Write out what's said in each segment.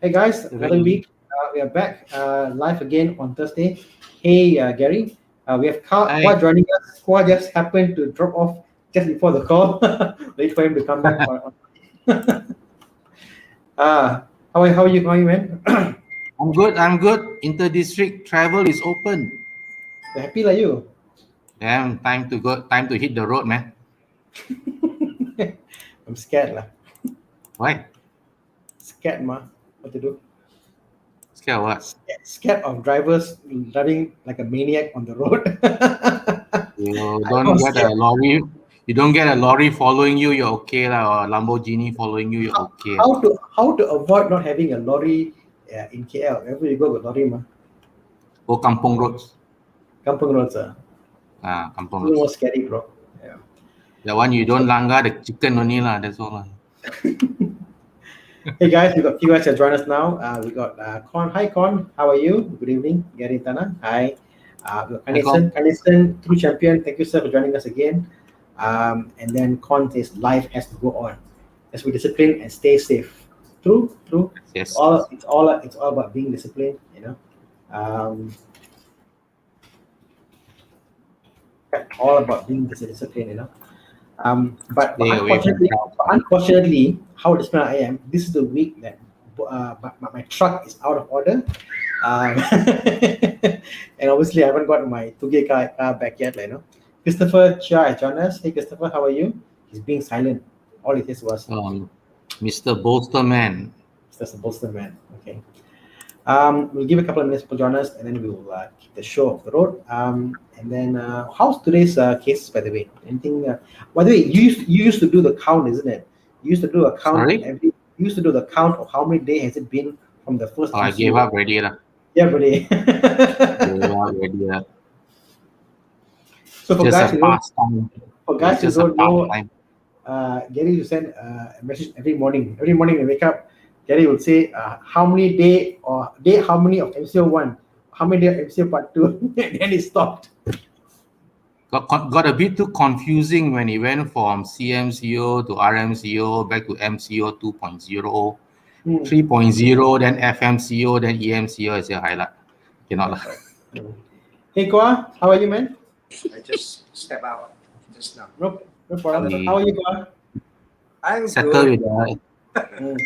Hey guys, another week. We are back live again on Thursday. Hey Gary, we have Kwa joining us. Kwa just happened to drop off just before the call. Wait for him to come back. How are you, man? I'm good. Inter-district travel is open. Happy like you? Damn, time to hit the road, man. I'm scared lah. Why? Scared, ma. What to do? Scared of what? Scared of drivers driving like a maniac on the road. You don't get a lorry. You don't get a lorry following you, you're okay lah. Or a Lamborghini following you, you're okay. How to avoid not having a lorry in KL? Wherever you go with lorry, ma. Go kampung roads. Kampung roads, kampung roads. More scary, bro. Yeah. The one you don't langgar the chicken only lah. That's all lah. Hey guys, we got few guys that join us now. We got Con. Hi Con, how are you? Good evening, Gary, Thana. Hi. We got Kanison, true champion. Thank you, sir, for joining us again. And then Con says life has to go on. Let's be disciplined and stay safe. True. Yes. It's all about being disciplined. You know. All about being disciplined. You know. But unfortunately, how disciplined I am, this is the week that my truck is out of order. And obviously I haven't got my 2K car back yet, you know. Christopher Chia has joined us. Hey Christopher, how are you? He's being silent. All it is was Mr. Bolsterman. Mr. Bolsterman. Okay. We'll give a couple of minutes to join us and then we will keep the show off the road. And then how's today's cases, by the way? Anything? By the way, you used to do the count, isn't it? You used to do a count. You used to do the count of how many days has it been from the first. I gave up already lah. Yeah, buddy. So for guys who don't know, Gary will send a message every morning. Every morning we wake up, Gary will say how many day how many of MCO1, how many day of MCO part 2, and then he stopped. Got a bit too confusing when he went from CMCO to RMCO back to MCO 2.0, 3.0, then FMCO, then EMCO. I say highlight. Cannot lah. Hey Kwa, how are you, man? I just step out just now. No problem. How are you, Kwa? I'm settle good. With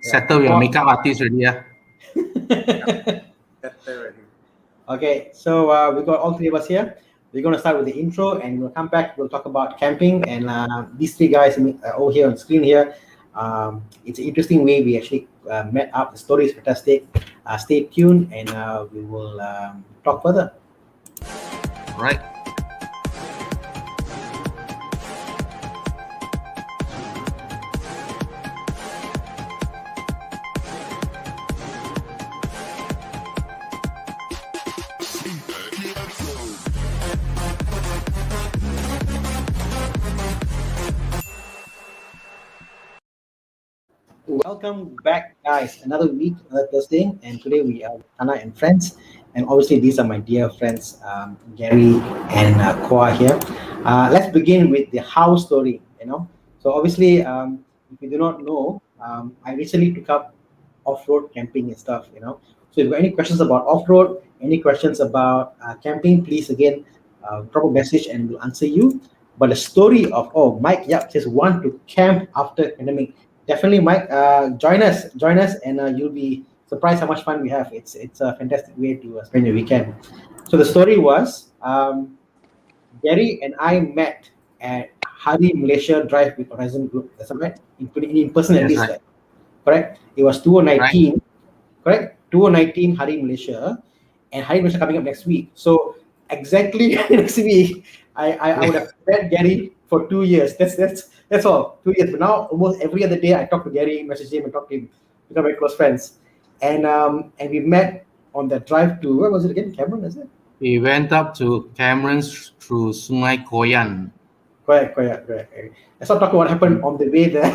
settle with makeup artist already. Okay, so we got all three of us here. We're going to start with the intro and we'll come back. We'll talk about camping and these three guys over here on the screen here. It's an interesting way we actually met up. The story is fantastic. Stay tuned and we will talk further. Right. Welcome back, guys. Another week, another Thursday, and today we are Thana and friends. And obviously, these are my dear friends, Gary and Kwa here. Let's begin with the house story. You know, so obviously, if you do not know, I recently took up off-road camping and stuff. You know, so if you have any questions about off-road, any questions about camping, please again drop a message and we'll answer you. But the story of Mike, says want to camp after pandemic. Definitely, Mike. Join us, and you'll be surprised how much fun we have. It's a fantastic way to spend your weekend. So the story was, Gary and I met at Hari Malaysia Drive with Horizon Group. That's right, in person at least. Right. Correct. It was 2019. Right. Correct. 2019 Hari Malaysia, and Hari Malaysia coming up next week. So exactly next week, I would have met Gary for 2 years. That's all. 2 years. But now almost every other day I talk to Gary, message him and talk to him. Become very close friends. And we met on the drive to, where was it again? Cameron, is it? We went up to Cameron through Sungai Koyan. Correct. Let's not talk about what happened on the way there.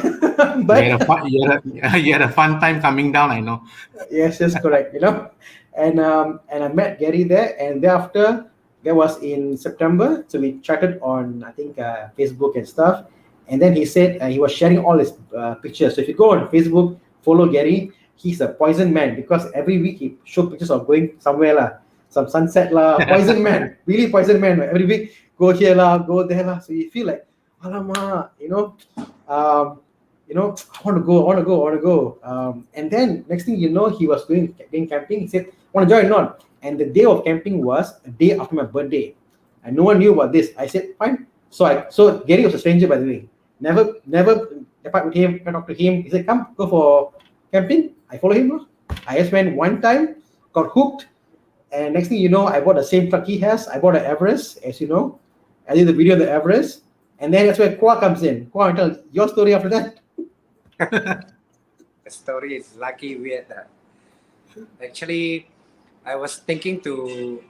But you had a fun time coming down, I know. Yes, correct. You know, and I met Gary there, and thereafter that was in September. So we chatted on I think Facebook and stuff. And then he said he was sharing all his pictures. So if you go on Facebook, follow Gary. he's a poison man because every week he showed pictures of going somewhere lah, some sunset lah, poison man, really poison man. Every week go here lah, go there lah. So you feel like, alamak, I want to go. And then next thing you know, he was going camping. He said, want to join or not? And the day of camping was a day after my birthday, and no one knew about this. I said, fine. So Gary was a stranger, by the way. Never depart with him, talk to him. He said, come, go for camping. I follow him. I just went one time, got hooked, and next thing you know, I bought the same truck he has. I bought an Everest, as you know. I did the video of the Everest, and then that's where Kwa comes in. Kwa, tell your story after that. The story is lucky weird. Actually, I was thinking to,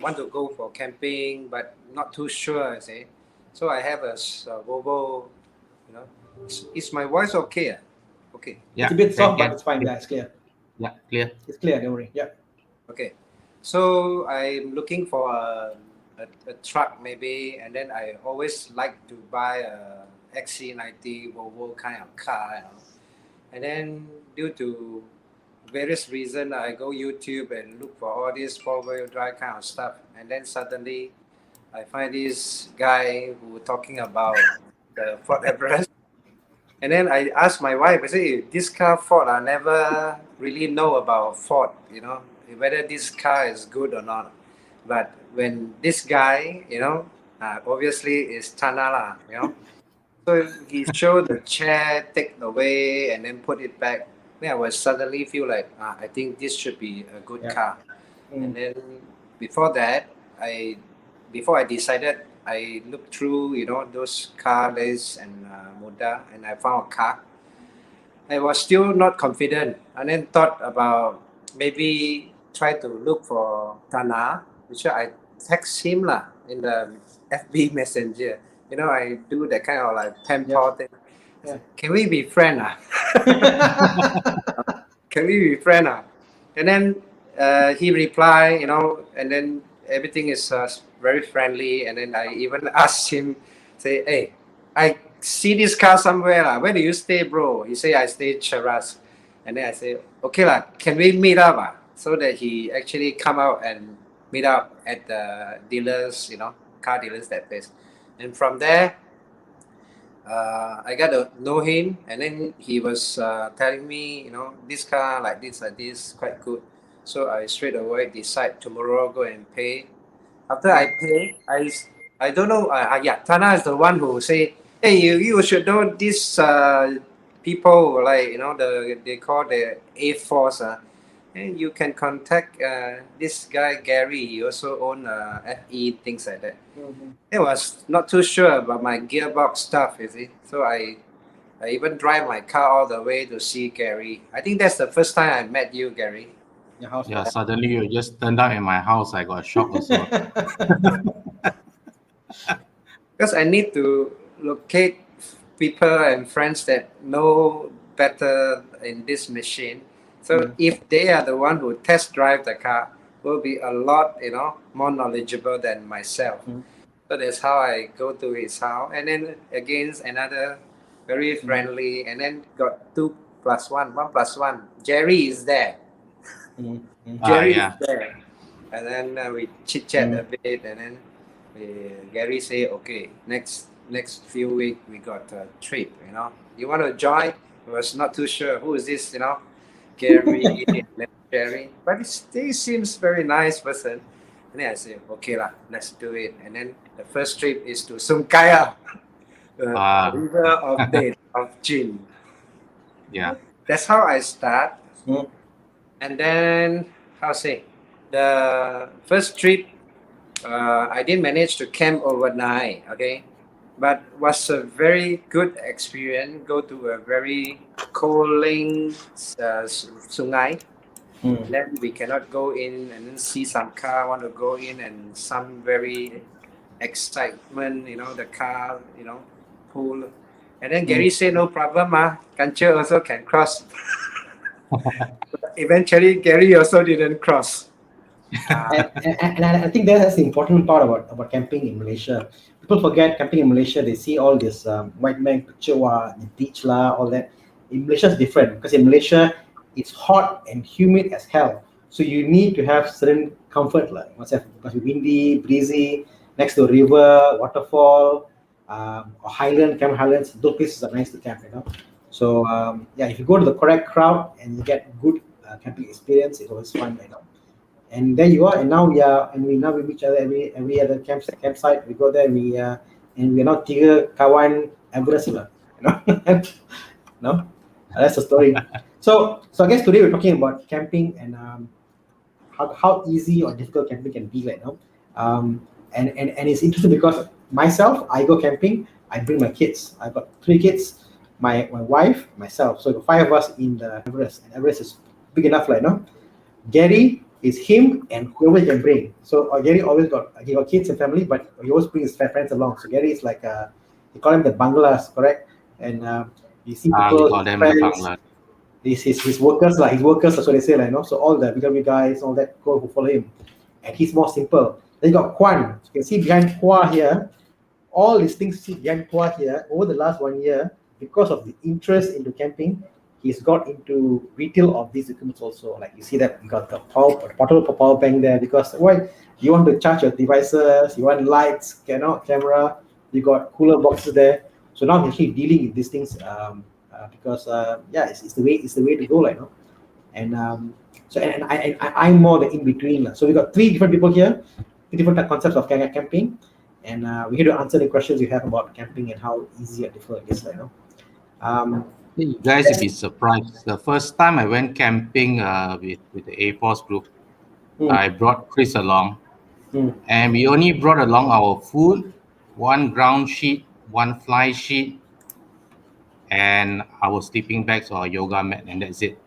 want to go for camping, but not too sure. I say, so I have a Volvo. Is my voice okay? Okay. Yeah, it's a bit soft, but it's fine. Yeah, it's clear. Yeah, clear. It's clear. Don't worry. Yeah. Okay. So I'm looking for a truck maybe, and then I always like to buy a XC90 Volvo kind of car, and then due to various reasons, I go YouTube and look for all this 4-wheel drive kind of stuff, and then suddenly I find this guy who talking about the Ford Everest, and then I asked my wife, I say, this car Ford, I never really know about Ford, whether this car is good or not, but when this guy, obviously is Thana lah, so he showed the chair, take away, and then put it back. Then I was suddenly feel like, I think this should be a good car. And then before that, before I decided, I looked through, those car lists and Moda, and I found a car. I was still not confident, and then thought about maybe try to look for Thana, which I text him lah in the FB Messenger. I do that kind of like pen pal thing. Yeah. Can we be friends? Can we be friends? And then he replied, and then everything is very friendly. And then I even asked him, say, hey, I see this car somewhere. Where do you stay, bro? He say, I stay Cheras. And then I say, okay, can we meet up? So that he actually come out and meet up at the dealers, car dealers, that place. And from there, I got to know him, and then he was telling me, this car like this, quite good. So I straight away decide tomorrow go and pay. After I pay, I don't know. Thana is the one who say, hey, you should know these people, like they call the A Force. And you can contact this guy Gary. He also own FE, things like that. I was not too sure about my gearbox stuff, you see. So I even drive my car all the way to see Gary. I think that's the first time I met you, Gary. Your house. Yeah, suddenly you just turned up in my house. I got a shock also. Because I need to locate people and friends that know better in this machine. So if they are the one who test drive the car, will be a lot, more knowledgeable than myself. So that's how I go to his house. And then again, another very friendly, and then got 2 + 1, 1 + 1. Jerry is there. Jerry is there. And then we chit chat a bit, and then Gary say, okay, next few weeks we got a trip, You want to join? I was not too sure. Who is this, Gary, Jerry, but he seems very nice person. And then I said, okay let's do it. And then the first trip is to Sungkaya, river of Death of Jin. Yeah, that's how I start. And then the first trip, I didn't manage to camp overnight. Okay, but was a very good experience. Go to a very cold sungai. Then we cannot go in, and then see some car want to go in, and some very excitement, the car, pull. And then Gary said, no problem, Kancher also can cross. But eventually, Gary also didn't cross. And I think that's the important part about camping in Malaysia. People forget camping in Malaysia. They see all this white man, picture, the beach, all that. In Malaysia, it's different because in Malaysia, it's hot and humid as hell. So you need to have certain comfort, like must be windy, breezy, next to a river, waterfall, or highland, camp highlands. Those places are nice to camp, you know. So yeah, if you go to the correct crowd and you get good camping experience, it's always fun, you know. And there you are, and now we now we meet each other every other campsite. We go there, and we're now tiga kawan Everest lah, you know. No, that's the story. So I guess today we're talking about camping and how easy or difficult camping can be right now. And it's interesting because myself, I go camping, I bring my kids. I've got 3 kids, my wife, myself. So the 5 of us in the Everest, and Everest is big enough, like, no. Gary is him and whoever he can bring. So Gary always got kids and family, but he always brings his friends along. So Gary is like they call him the banglas, correct? And you see We people, call his them the friends, Bangla. his workers, like his workers, that's what they say, like, you know. So all the bigger guys, all that go who follow him, and he's more simple. Then you got Kwan. You can see behind Kwa here, all these things you see behind Kwa here over the last 1 year, because of the interest into camping, he's got into retail of these equipments also. Like you see that you got the portable power bank there, because why you want to charge your devices, you want lights, camera, you got cooler boxes there. So now he's actually dealing with these things because yeah, it's the way to go, like, you know. And so and I'm more the in between. So we got 3 different people here, 3 different concepts of camping, and we're here to answer the questions you have about camping and how easy or difficult it is, you know. You guys would be surprised. The first time I went camping with the A Force group, I brought Chris along, and we only brought along our food, 1 ground sheet, 1 fly sheet, and our sleeping bags or yoga mat, and that's it.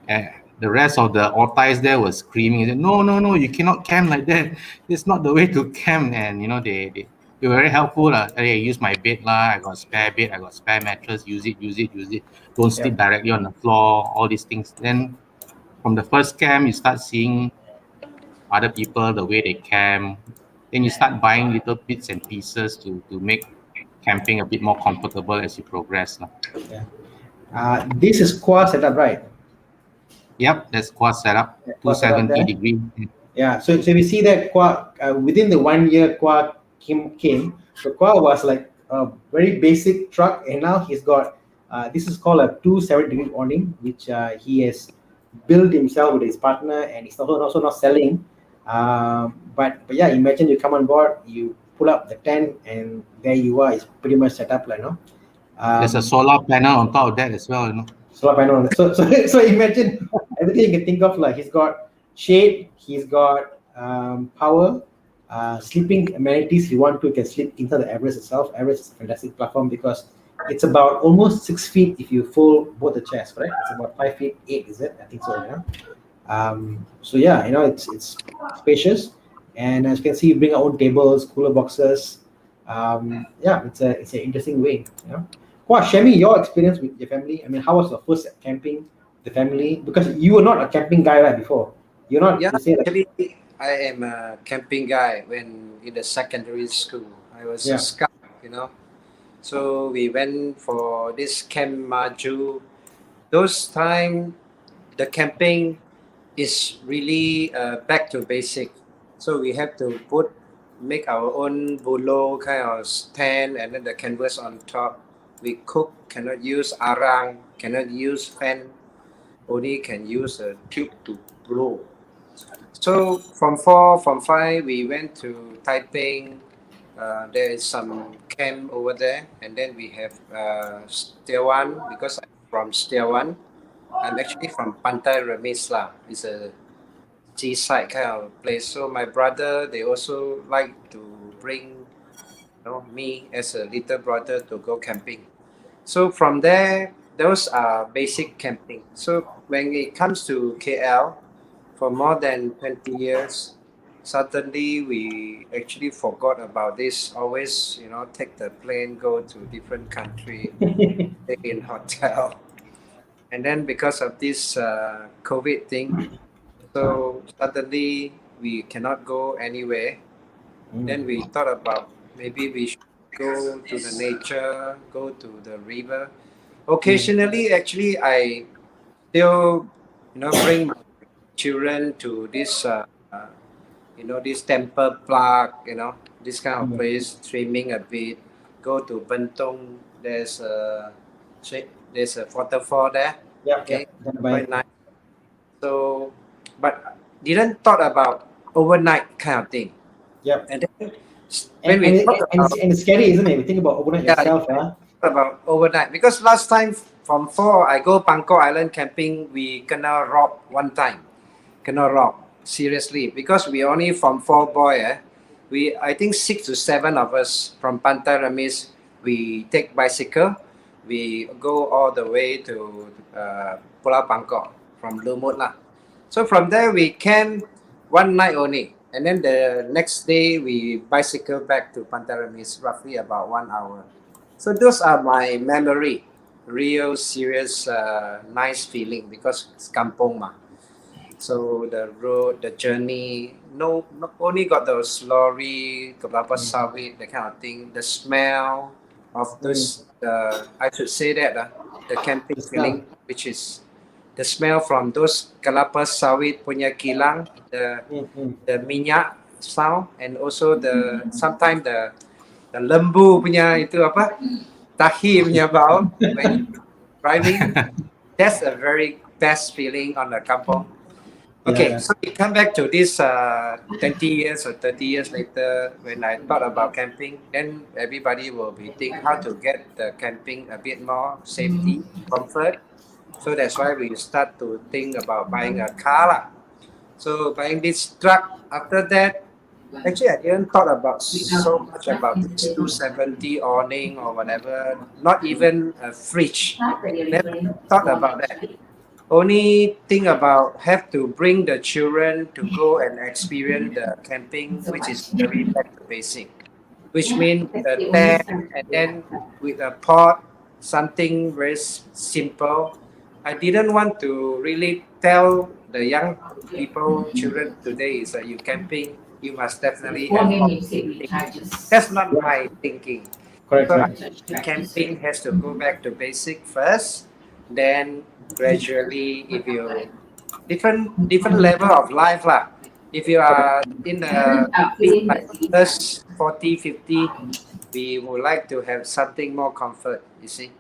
And the rest of the Ortais there was screaming, said, no, you cannot camp like that. It's not the way to camp. And they were very helpful. Hey, use my bed lah. I got spare bed, I got spare mattress, use it. Don't sleep directly on the floor, all these things. Then from the first camp, you start seeing other people, the way they camp. Then you start buying little bits and pieces to make camping a bit more comfortable as you progress. Yeah. This is Kwa setup, right? Yep, that's quad setup, 270 degree. Yeah, so we see that Kwa within the 1 year Kwa came. So Kwa was like a very basic truck, and now he's got this is called a 270-degree awning, which he has built himself with his partner, and he's also not selling. But yeah, imagine you come on board, you pull up the tent, and there you are. It's pretty much set up, like, you know. There's a solar panel on top of that as well, you know. Solar panel. So imagine everything you can think of. Like, he's got shade, he's got power, sleeping amenities. If you want to, you can sleep inside the Everest itself. Everest is a fantastic platform because it's about almost 6 feet if you fold both the chairs, right? It's about 5 feet 8, is it? I think so. Yeah. So yeah, you know, it's spacious, and as you can see, you bring our own tables, cooler boxes. Yeah, it's an interesting way, you know. Wow, share me your experience with your family. I mean, how was your first camping, the family? Because you were not a camping guy, right, before. You're not. Yeah, You say, like, actually, I am a camping guy when in the secondary school. I was a scout, you know. So we went for this Camp Maju. Those time, the camping is really back to basic. So we have to make our own bulo kind of tent, and then the canvas on top. We cook, cannot use arang, cannot use fan, only can use a tube to blow. So from 5, we went to Taipei. There is some camp over there, and then we have Setiawan, because I'm from Setiawan. I'm actually from Pantai Remis lah. It's a seaside kind of place. So my brother, they also like to bring me as a little brother to go camping. So from there, those are basic camping. So when it comes to KL, for more than 20 years, suddenly we actually forgot about this. Always, take the plane, go to different country, stay in hotel. And then because of this COVID thing, so suddenly we cannot go anywhere. Then we thought about maybe we should go to the nature, go to the river. Occasionally, actually, I still, bring my children to this, this temple park, this kind of place, swimming a bit. Go to Bentong. There's a waterfall there. Yep, Okay, yep. quite nice. So, but didn't thought about overnight kind of thing. Yep. And then when we talk about, and it's scary, isn't it? We think about overnight yourself, huh? about overnight, because last time from 4 I go Bangkok Island camping, we kena rob one time. Kena rob seriously, because we only from 4 boy. I think 6 to 7 of us from Pantai Remis. We take bicycle. We go all the way to Pulau Bangkok from Lumut lah. So from there we camp one night only, and then the next day we bicycle back to Pantai Remis, roughly about 1 hour. So those are my memory, real serious, nice feeling, because it's kampong ma. So the road, the journey, no only got those lorry, kelapa sawit, that kind of thing. The smell of those, I should say that the camping feeling, which is the smell from those kelapa sawit punya kilang, the minyak sound, and also sometimes the lembu punya itu apa, tahi punya bau when driving. That's a very best feeling on the kampong. Okay, so we come back to this 20 years or 30 years later, when I thought about camping, then everybody will be thinking how to get the camping a bit more safety, comfort. So that's why we start to think about buying a car lah. So buying this truck. After that, actually I didn't thought about so much about this 270 awning or whatever, not even a fridge. Never thought about that. Only think about have to bring the children to go and experience the camping, which is very back to basic, which means the tent, and then with a pot, something very simple. I didn't want to really tell the young people, children today, is that you camping, you must definitely have. That's not my thinking. Correct. So camping has to go back to basic first, then gradually, if you different level of life lah. If you are in the like first 40, 50, we would like to have something more comfort, you see.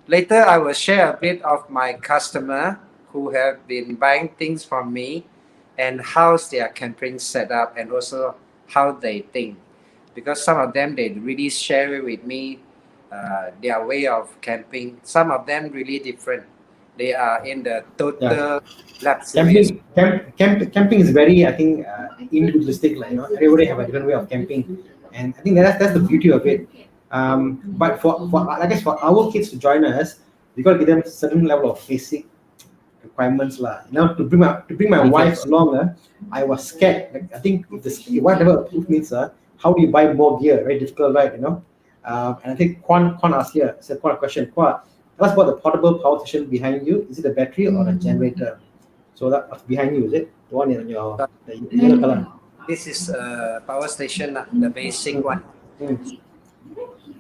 Later, I will share a bit of my customer who have been buying things from me, and how's their camping set up, and also how they think. Because some of them, they really share with me their way of camping. Some of them really different. They are in the total luxurious. Camping is very, I think, individualistic. Like, everybody have a different way of camping, and I think that's the beauty of it. But for I guess for our kids to join us, we got to give them a certain level of basic requirements lah. To bring my wife along, I was scared. Like, I think if wife never approved means, how do you buy more gear? Very difficult, right? And I think Kwan asked here, said Kwan a question. Kwan, tell us about the portable power station behind you. Is it a battery or a generator? So that's behind you, is it? The one in your the yellow color. This is a power station, the basic one.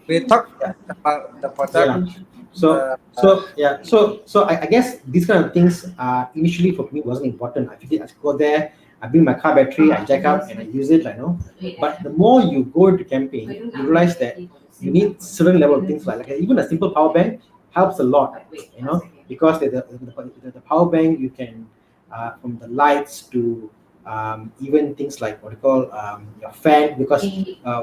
We talked about the portable. So I guess these kind of things initially for me wasn't important. I go there, I bring my car battery, I jack up and I use it, But the more you go into camping, you realize that you need certain level of things like even a simple power bank helps a lot, because the power bank, you can from the lights to even things like what you call your fan, because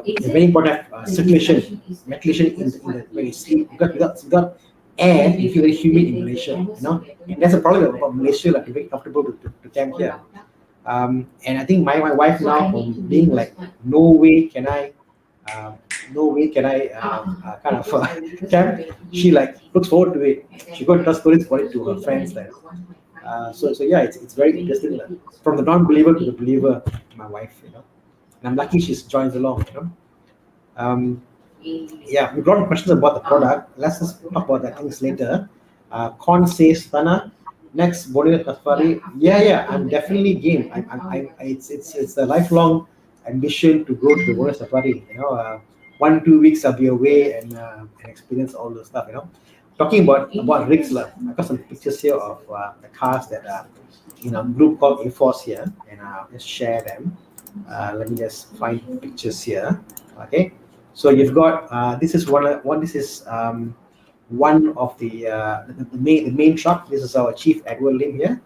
it's very important circulation, ventilation in the when you sleep, because without air you feel very humid in Malaysia, and that's a problem about Malaysia, like very comfortable to camp here. And I think my wife now, from being like no way can I kind of camp, she like looks forward to it. She got to tell stories about it to her friends there. So yeah, it's very interesting, from the non-believer to the believer, my wife, and I'm lucky she joins along, Yeah, we've got a lot of questions about the product. Let's just talk about that things later. Con says, Thana, next Borneo Safari. Yeah, I'm definitely game. It's a lifelong ambition to go to the Borneo Safari. 1-2 weeks I'll be away and experience all the stuff. Talking about rigs, I got some pictures here of the cars that are in a group called A-Force here, and I'll just share them. Let me just find pictures here. Okay, so you've got this is one. This is one of the main truck. This is our Chief Edward Lim here.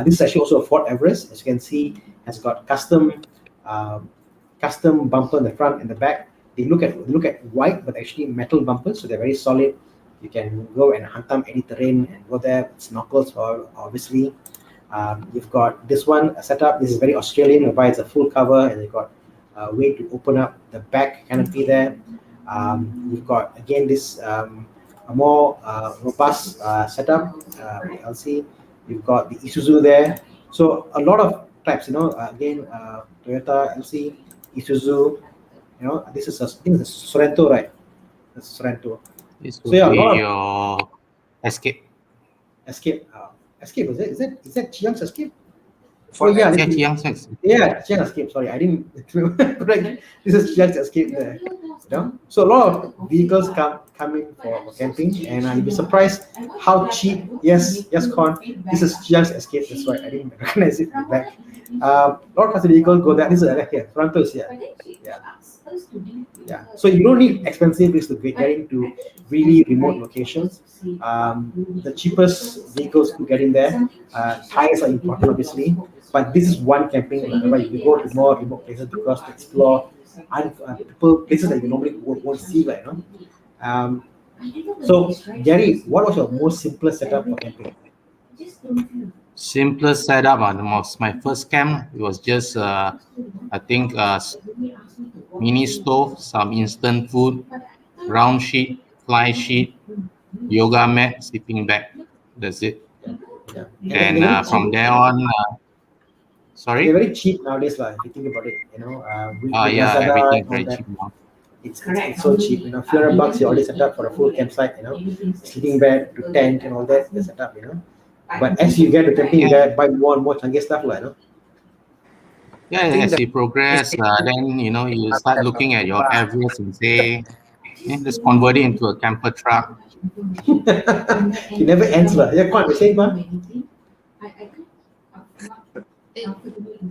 This is actually also a Ford Everest, as you can see, has got um, custom bumper in the front and the back. They look at white, but actually metal bumpers, so they're very solid. You can go and hunt any terrain and go there with snorkels, or obviously. You've got this one setup. This is very Australian, whereby it's a full cover, and you've got a way to open up the back canopy there. You've got again this a more robust setup, LC. You've got the Isuzu there. So a lot of types, again, Toyota, LC, Isuzu. This is I think it's a Sorento, right? That's Sorento. This So would yeah, a be lot of your Escape. Escape. Escape, is that Chiang's Escape? For Yeah, Yeah, this is, Chiang Sax. yeah, Chiang's Escape. Sorry, I didn't correct. This is Chiang's Escape there. So a lot of vehicles come in for camping, and you'll be surprised how cheap. Yes, Con. This is Chiang's Escape. That's right. I didn't recognize it from the back. A lot of vehicles go there. This is here. Toronto is here. Yeah. Yeah. So you don't need expensive rigs to get into really remote locations. The cheapest vehicles to get in there. Tires are important, obviously, but this is one camping where you go to more remote places because to explore places that you normally won't see, right? So Gary, what was your most simplest setup for camping? Simplest setup. My first camp, it was just, I think, mini stove, some instant food, round sheet, fly sheet, yoga mat, sleeping bag. That's it. Yeah. And They're very from cheap. there on, They're sorry? very cheap nowadays, if you think about it. With Yeah, Lazada everything and all very that. cheap now. It's so cheap. Few hundred bucks, you already set up for a full campsite. Sleeping bed to tent and all that. You set up. But as you get to camping, you Yeah, gotta buy more and more chunky stuff, yeah. I think As the you progress, then you start have a looking at your bar. Everest and say, let's convert it into a camper truck. It never ends, lah. Yeah, quite the same, man.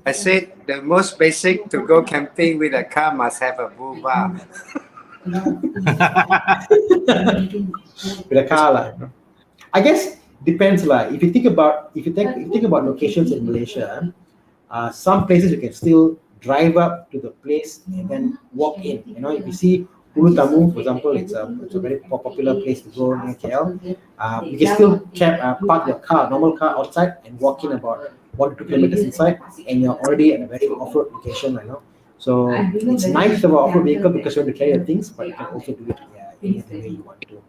I said the most basic to go camping with a car must have a bull bar. With a car, lah. I guess depends, lah. If you think about locations in Malaysia, some places you can still drive up to the place and then walk in. If you see Ulu Tamu, for example, it's a very popular place to go near KL. You can still park your normal car outside and walk in about 1 to 2 kilometers inside, and you're already at a very off-road location. So it's nice to have an off-road vehicle because you want to carry your things, but you can also do it any other way you want to.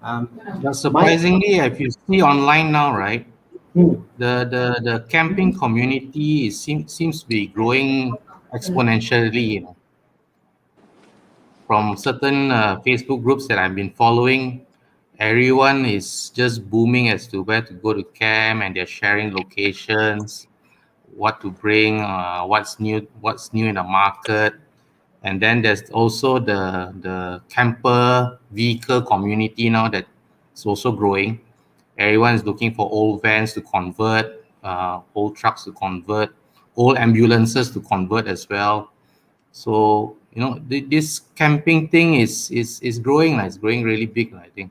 Um, But my surprisingly, if you see online now, right, hmm, the camping community seems to be growing exponentially. From certain Facebook groups that I've been following, everyone is just booming as to where to go to camp, and they're sharing locations, what to bring, what's new in the market. And then there's also the camper vehicle community now that's also growing. Everyone is looking for old vans to convert, old trucks to convert, old ambulances to convert as well. So this camping thing is growing. It's growing really big, I think.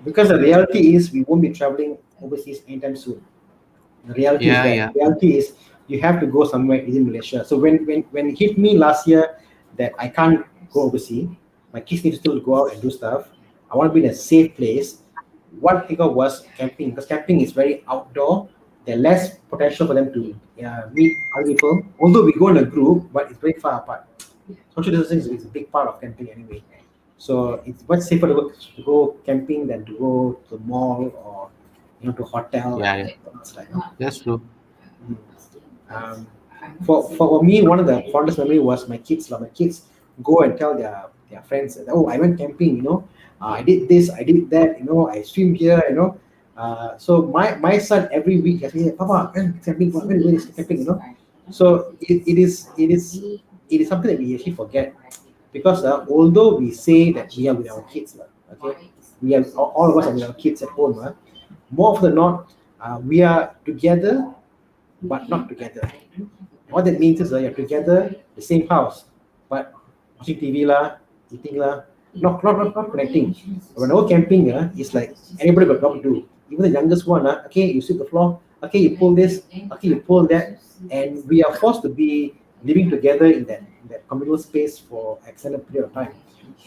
because the reality is we won't be traveling overseas anytime soon. The reality is Yeah, that. yeah. The reality is you have to go somewhere within Malaysia. So when it hit me last year that I can't go overseas, my kids need to still go out and do stuff. I want to be in a safe place. What I think of was camping, because camping is very outdoor. There's less potential for them to meet other people. Although we go in a group, but it's very far apart. Social distancing is a big part of camping anyway. So it's much safer to go camping than to go to the mall or to hotel. Yeah, yeah. It's like, That's true. um, for me, one of the fondest memory was my kids. My kids go and tell their friends that, oh, I went camping. I did this, I did that. I swim here. So my son every week has me, Papa, when camping, when is camping. So it is something that we actually forget, because although we say that we are with our kids, Okay, we have all of us have our kids at home. More often than not, we are together but not together. What that means is you're together, the same house, but watching TV lah, eating lah, not connecting. When I go camping, it's like anybody got job to do. Even the youngest one, okay, you sweep the floor, okay, you pull this, okay, you pull that, and we are forced to be living together in that communal space for extended period of time,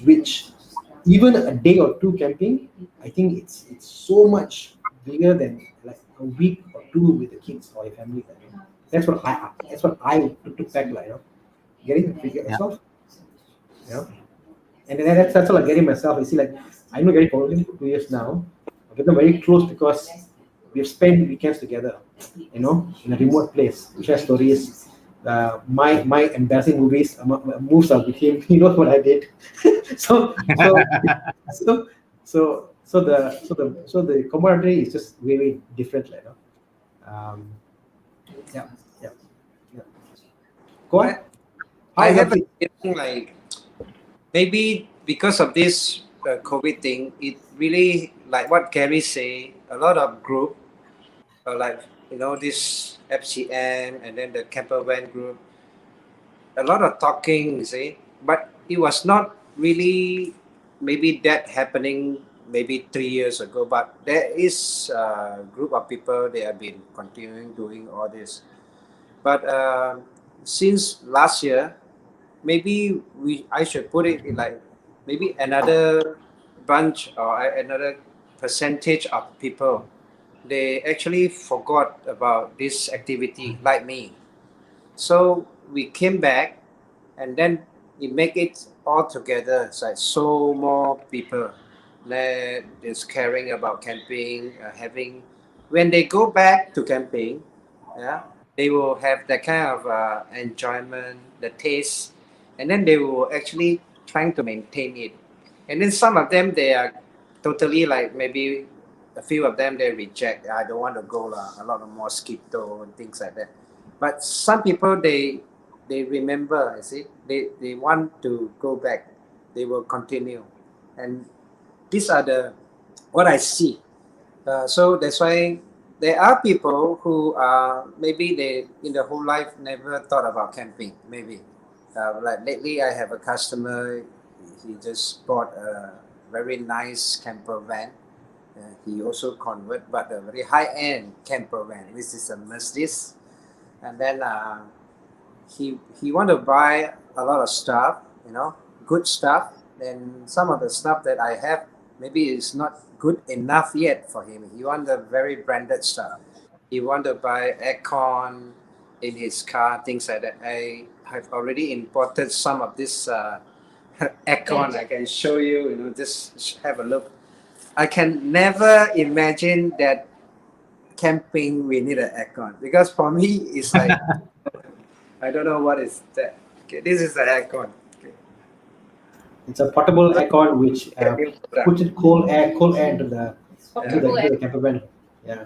which even a day or two camping, I think it's so much bigger than like a week or two with the kids or your family. That's what I took back, like, getting to figure yourself, and then that's all, like, getting myself. You see, like, I know Gary for only 2 years now. I've become very close because we've spent weekends together, in a remote place. We share stories. My embarrassing moves are with him. He knows what I did. so so the camaraderie is just very different, like, yeah. Go on. I have a feeling like maybe because of this COVID thing, it really, like what Gary say, a lot of group, like, this FCM and then the camper van group, a lot of talking, you see, but it was not really maybe that happening maybe 3 years ago, but there is a group of people, they have been continuing doing all this. But since last year, maybe I should put it in like maybe another bunch or another percentage of people, they actually forgot about this activity like me. So we came back and then we make it all together. It's like so more people that is caring about camping, having, when they go back to camping, yeah, they will have that kind of enjoyment, the taste, and then they will actually trying to maintain it. And then some of them, they are totally like, maybe a few of them, they reject. I don't want to go lah. A lot of mosquito and things like that. But some people, they remember. You see, they want to go back. They will continue, and these are the what I see. So that's why there are people who maybe they in the whole life never thought about camping. Maybe like lately, I have a customer. He just bought a very nice camper van. He also convert, but a very high-end camper van, which is a Mercedes. And then he want to buy a lot of stuff, good stuff. And some of the stuff that I have maybe is not good enough yet for him. He want the very branded stuff. He want to buy aircon in his car, things like that. I have already imported some of this aircon. I can show you. Just have a look. I can never imagine that camping we need an aircon, because for me it's like I don't know what is that. Okay, this is the aircon. Okay. It's a portable aircon which puts it cold air into the camper van. Yeah.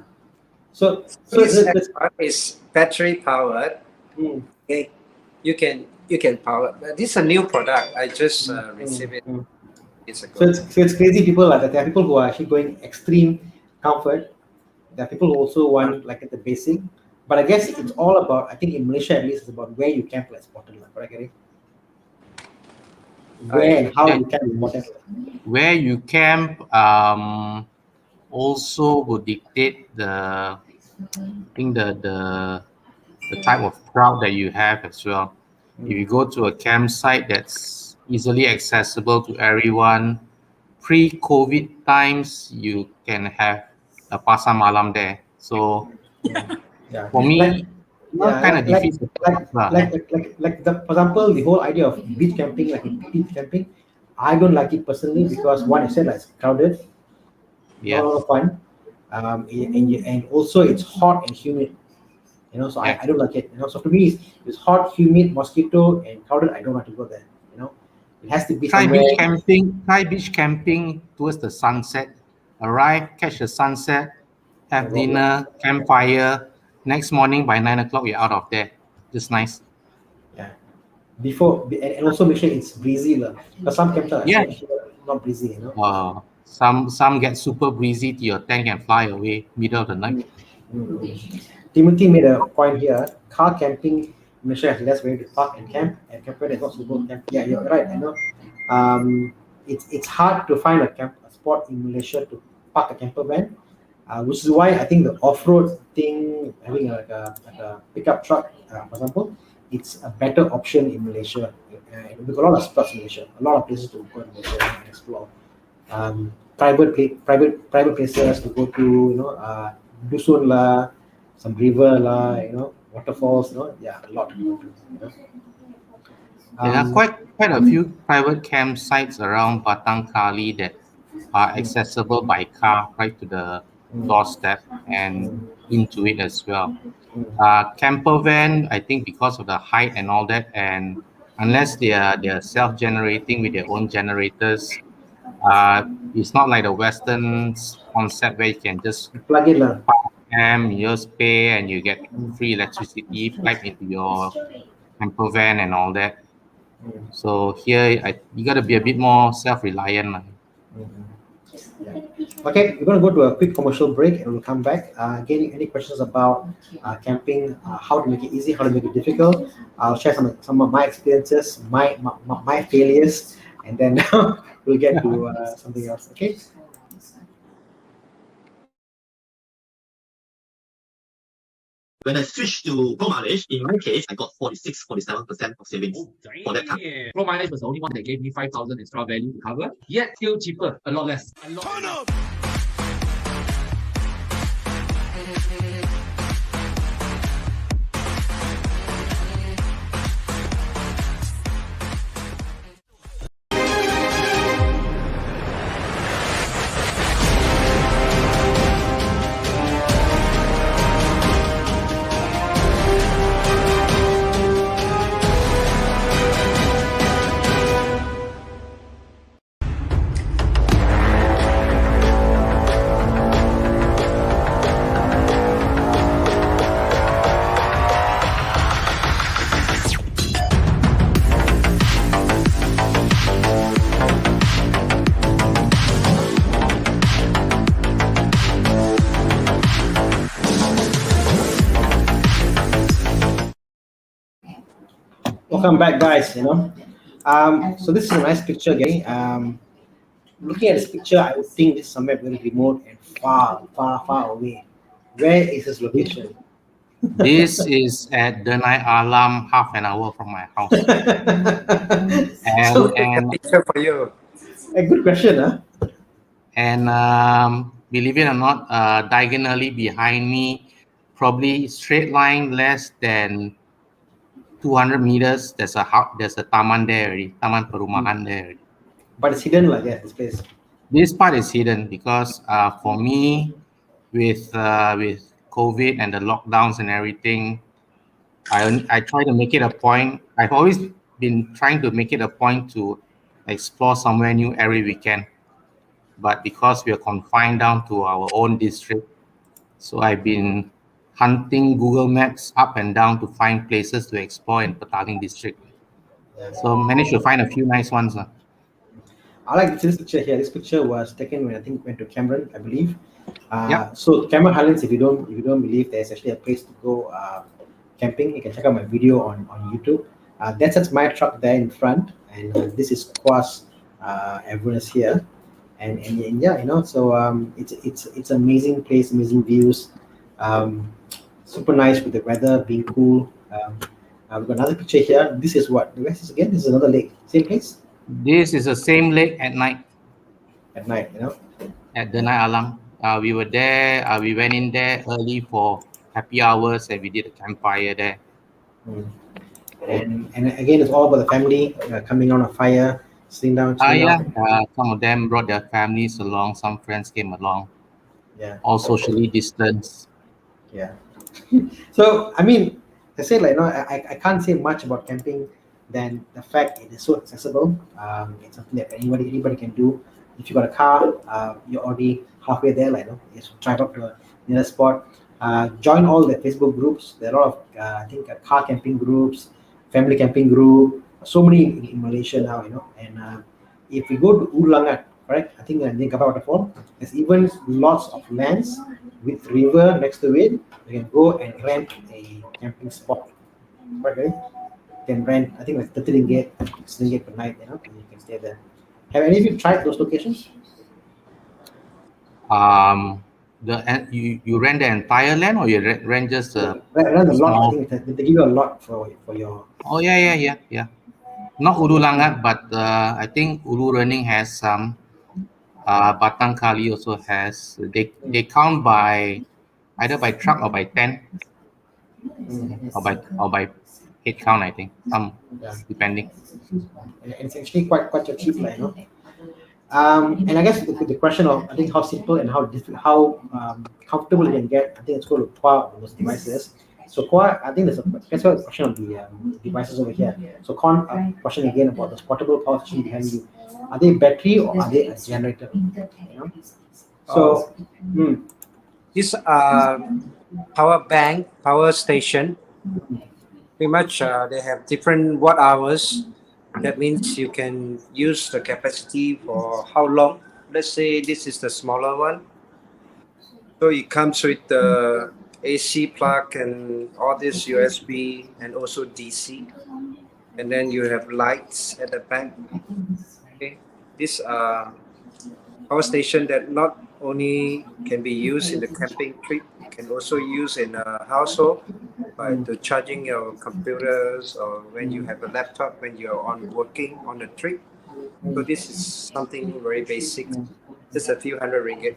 So this aircon is battery powered. Okay, you can power. This is a new product. I just received it. So it's crazy people like that. There are people who are actually going extreme comfort. There are people who also want like the basic. But I guess it's all about, I think in Malaysia at least, it's about where you camp like important, correct, Gary? Where and how you camp is important. Where you camp also will dictate the type of crowd that you have as well. If you go to a campsite that's easily accessible to everyone, pre-COVID times, you can have a pasar malam there. So for me, kind of defeats the purpose. For example, the whole idea of beach camping, like beach camping, I don't like it personally because one, I said, like, it's crowded, not a lot of fun, and also it's hot and humid. So I don't like it. So to me, it's hot, humid, mosquito, and crowded. I don't like to go there. It has to be Try somewhere. beach camping towards the sunset. Arrive, catch the sunset, have dinner, campfire. Next morning by 9 o'clock, you're out of there. Just nice. Yeah. Before and also make sure it's breezy, because some camps are not breezy. Some get super breezy to your tank and fly away middle of the night. Timothy made a point here. Car camping in Malaysia has less way to park and camp, and camper is not suitable camp. Yeah, you're right. I know. It's hard to find a spot in Malaysia to park a camper van, which is why I think the off-road thing, having like a pickup truck, for example, it's a better option in Malaysia. We've got a lot of spots in Malaysia, a lot of places to go in Malaysia and explore. Private places to go to, dusun lah, some river lah, waterfalls, yeah, a lot to go to. There are quite a few private campsites around Batang Kali that are accessible by car right to the doorstep and into it as well. Camper van, I think because of the height and all that, and unless they are self-generating with their own generators, it's not like the Western concept where you can just plug in lah. Camp, you just pay and you get free electricity plugged into your camper van and all that. So here, you got to be a bit more self-reliant. Yeah. Okay, we're going to go to a quick commercial break and we'll come back. Again, any questions about camping, how to make it easy, how to make it difficult? I'll share some of my experiences, my failures, and then we'll get to something else. Okay. When I switched to Pro Mileage, in my case, I got 47% of savings for that car. Pro Mileage was the only one that gave me 5,000 extra value to cover, yet still cheaper, a lot less. Welcome back, guys. So this is a nice picture, Gary. Looking at this picture, I would think this is somewhere very remote and far away. Where is this location? This is at Denai Alam, half an hour from my house. and picture for you. A good question, huh? And believe it or not, diagonally behind me, probably straight line less than 200 meters. There's a taman there already, taman perumahan there already. But it's hidden like that, this place. This part is hidden because for me, with COVID and the lockdowns and everything, I try to make it a point. I've always been trying to make it a point to explore somewhere new every weekend. But because we are confined down to our own district, so I've been hunting Google Maps up and down to find places to explore in Petaling district. So managed to find a few nice ones. I like this picture here. This picture was taken when I think went to Cameron, I believe. Yeah. So Cameron Highlands, if you don't believe there's actually a place to go camping, you can check out my video on YouTube. That's my truck there in front, and this is Ford Everest here, and yeah, so it's amazing place, amazing views, super nice with the weather being cool. We've got another picture here. This is what? Where is this again? This is another lake. Same place? This is the same lake at night. At night, At Denai Alam. We were there. We went in there early for happy hours, and we did a campfire there. And again, it's all about the family coming on a fire, sitting down. Some of them brought their families along. Some friends came along. Yeah. All socially distanced. Yeah. So I mean, I said I can't say much about camping than the fact it is so accessible. It's something that anybody can do. If you got a car, you're already halfway there. Just drive up to a nearest spot. Join all the Facebook groups. There are a lot of I think car camping groups, family camping group. So many in Malaysia now, And if we go to Ulangat, correct? I think near Campfire waterfall. There's even lots of lands with river next to it. You can go and rent a camping spot. Okay, you can rent. I think like 30 ringgit, 6 ringgit per night. And you can stay there. Have any of you tried those locations? You rent the entire land, or you rent just a Rent a lot. I small? think they give you a lot for your. Oh yeah. Not Ulu Langat, but I think Ulu Rening has some. Batang Kali also has. They count by either by truck or by tent, or by head count. I think some depending. And it's actually quite cheap, and I guess the question of, I think, how simple and how comfortable you can get. I think it's going to Kwa those devices. So Kwa, I think there's a question of the devices over here. So Con, question again about the portable power station behind you. Are they battery or are they a generator? So This power station, pretty much they have different watt hours. That means you can use the capacity for how long. Let's say this is the smaller one. So it comes with the AC plug and all this USB and also DC. And then you have lights at the back. Okay. This power station that not only can be used in the camping trip, you can also use in a household by to charging your computers, or when you have a laptop when you're on working on a trip. So this is something very basic, just a few hundred ringgit.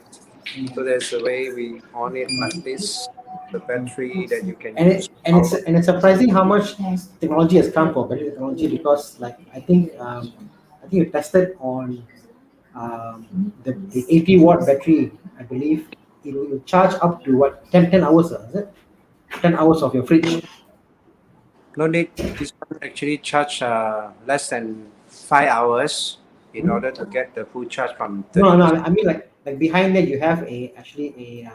So there's a way we on it like this, the battery that you can use. It's surprising how much technology has come for battery technology, because I think you tested on the 80 watt battery. I believe it will charge up to what, 10 hours, is it? 10 hours of your fridge. No need. This one actually charge less than 5 hours in order to get the full charge from 30. No, I mean like behind there you have actually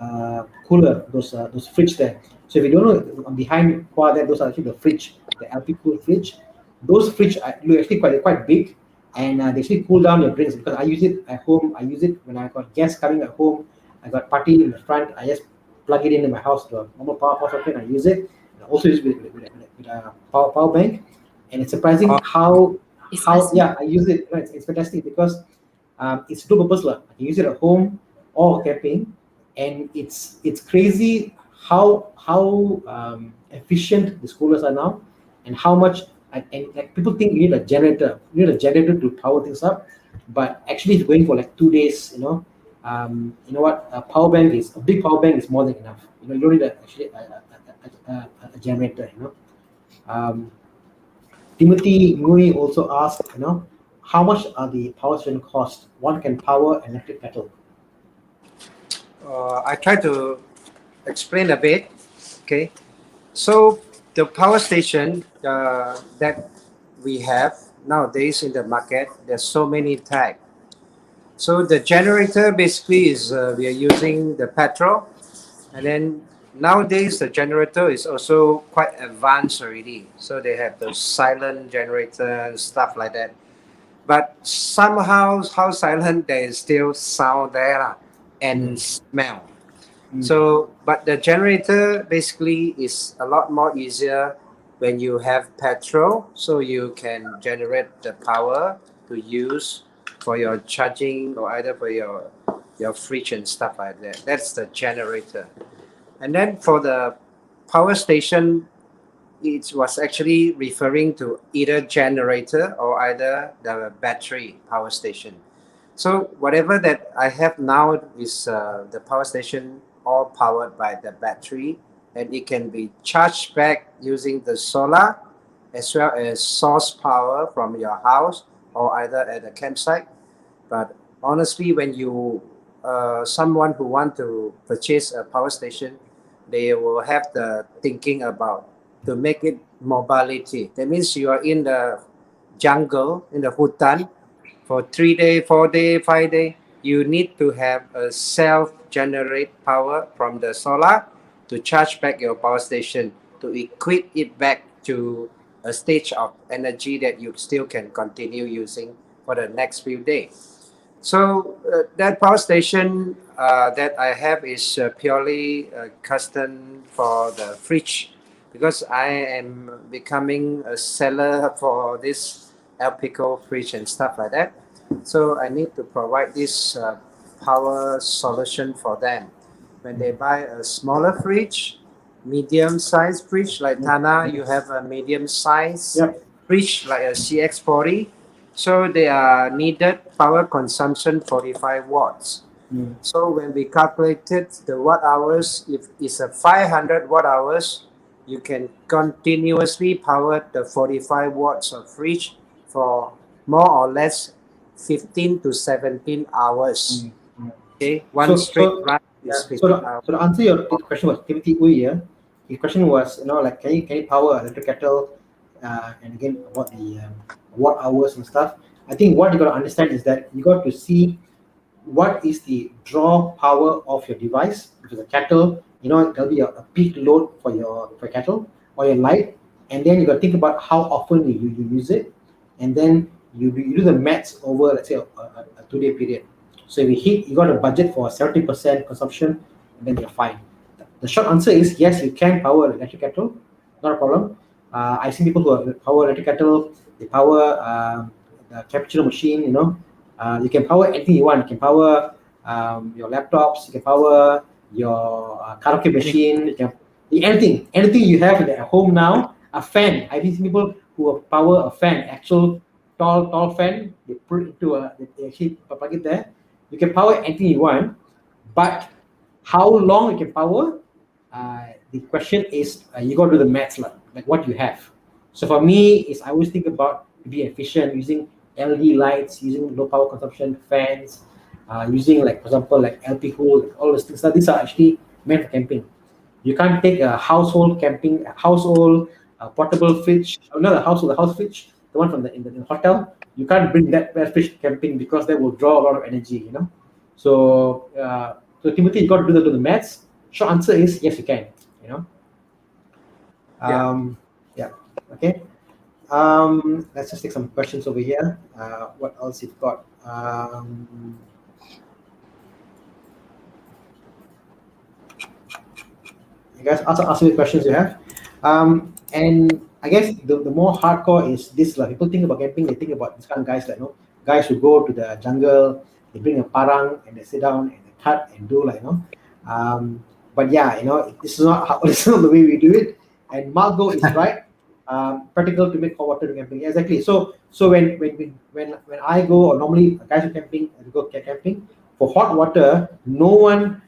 a cooler, those fridge there. So if you don't know, behind Qua there, those are actually the fridge, the LP cool fridge. Those fridge are actually quite big, and they actually cool down your drinks, because I use it at home. I use it when I got guests coming at home. I got party in the front. I just plug it in my house to a normal power socket, and I use it. I also use it with a power bank, and it's surprising how I use it. It's fantastic, because it's dual purpose. I can use it at home or camping, and it's crazy how efficient the schoolers are now, and how much and like people think you need a generator. You need a generator to power things up, but actually it's going for like 2 days. You know what? A big power bank is more than enough. You don't need a generator. Timothy Ngui also asked, how much are the power station cost? One can power an electric kettle. I try to explain a bit. Okay, so the power station that we have nowadays in the market, there's so many types. So the generator basically is we are using the petrol, and then nowadays the generator is also quite advanced already. So they have the silent generator and stuff like that. But somehow, how silent, there is still sound there and smell. So, but the generator basically is a lot more easier when you have petrol, so you can generate the power to use for your charging, or either for your fridge and stuff like that. That's the generator. And then for the power station, it was actually referring to either generator or either the battery power station. So whatever that I have now is the power station, all powered by the battery, and it can be charged back using the solar, as well as source power from your house or either at a campsite. But honestly, when you someone who want to purchase a power station, they will have the thinking about to make it mobility. That means you are in the jungle, in the hutan, for 3 days, 4 days, 5 days. You need to have a self-generate power from the solar to charge back your power station, to equip it back to a stage of energy that you still can continue using for the next few days. So that power station that I have is purely custom for the fridge, because I am becoming a seller for this Alpico fridge and stuff like that. So I need to provide this power solution for them. When they buy a smaller fridge, medium size fridge like Thana, you have a medium size Yep. fridge like a CX40. So they are needed power consumption 45 watts. So when we calculated the watt hours, if it's a 500 watt hours, you can continuously power the 45 watts of fridge for more or less 15 to 17 hours. Okay, one straight run is 15 hours. So to answer your question was Timothy Uy here. His question was, like can you power electric kettle, and again about the watt hours and stuff. I think what you got to understand is that you got to see what is the draw power of your device. If it's a kettle, there'll be a peak load for your kettle or your light, and then you got to think about how often you use it, and then you do the maths over, let's say, a 2-day period. So if you got a budget for 70% consumption, then you're fine. The short answer is yes, you can power electric kettle, not a problem. I've seen people who power electric kettle, they power the cappuccino machine. You can power anything you want. You can power your laptops. You can power your karaoke machine. You can anything you have at home now. A fan. I've seen people who power a fan, actual tall fan. They put it into they actually plug it there. You can power anything you want, but how long you can power? The question is, you got to do the maths, like what you have. So for me, is I always think about be efficient using LED lights, using low power consumption fans, using, like, for example, like LP cool, all those things. So these are actually meant for camping. You can't take a household portable fridge, not a household, the house fridge, the one from in the hotel. You can't bring that fridge camping because that will draw a lot of energy. So Timothy, you got to do the maths. Short answer is yes, you can. Yeah. Okay. Let's just take some questions over here. What else you've got? You guys also ask me the questions you have. And I guess the more hardcore is this. People think about camping, they think about this kind of guys, guys who go to the jungle, they bring a parang and they sit down and they cut and do but yeah, this is not this is not the way we do it. And Margot is right. Practical to make hot water camping. Exactly. So when I go, or normally guys who camping, go camping for hot water, no one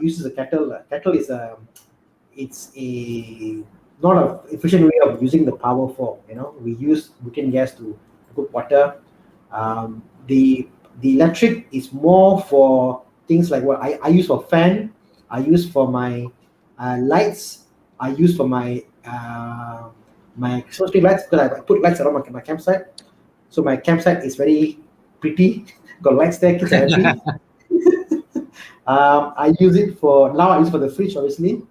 uses a kettle. Kettle is it's a not an efficient way of using the power for. We use butane gas to cook water. The electric is more for things like what I use for fan. I use for my lights. I use for my Christmas tree lights, because I put lights around my campsite. So my campsite is very pretty. Got lights there, kids are happy. I use it for the fridge, obviously.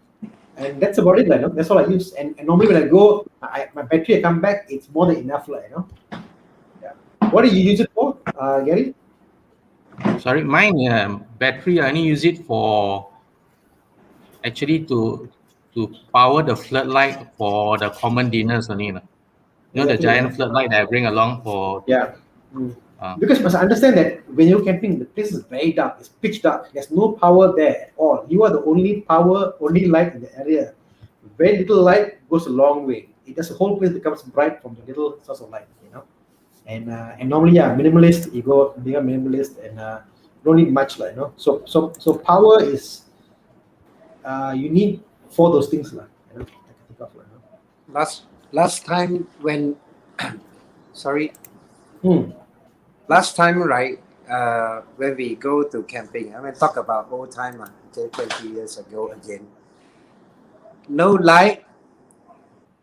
And that's about it. That's all I use. And normally when I go, my battery, I come back, it's more than enough. Yeah. What do you use it for, Gary? Sorry, mine battery, I only use it for actually to power the floodlight for the common dinners only. The giant floodlight that I bring along for. Yeah. Because you must understand that when you're camping, the place is very dark. It's pitch dark. There's no power there at all. You are the only light in the area. Very little light goes a long way. The whole place becomes bright from the little source of light. And normally, minimalist. You go become minimalist and don't need much, So power is you need for those things, Last time when sorry. Last time, right, when we go to camping, I mean, talk about old time, 20 years ago again. No light,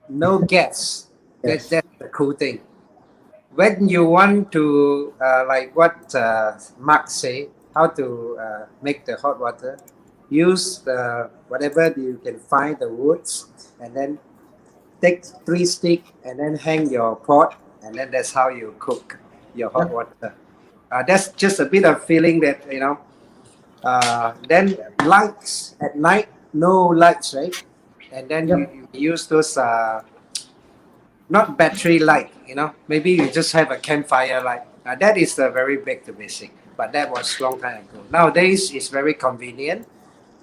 no gas. Yes. That's the cool thing. When you want to, like what Mark say, how to make the hot water, use whatever you can find, the woods, and then take 3 sticks and then hang your pot, and then that's how you cook your hot water. That's just a bit of feeling that, then lights at night, no lights, right? And then Yep. you use those not battery light, maybe you just have a campfire light. That is very back to basic, but that was long time ago. Nowadays it's very convenient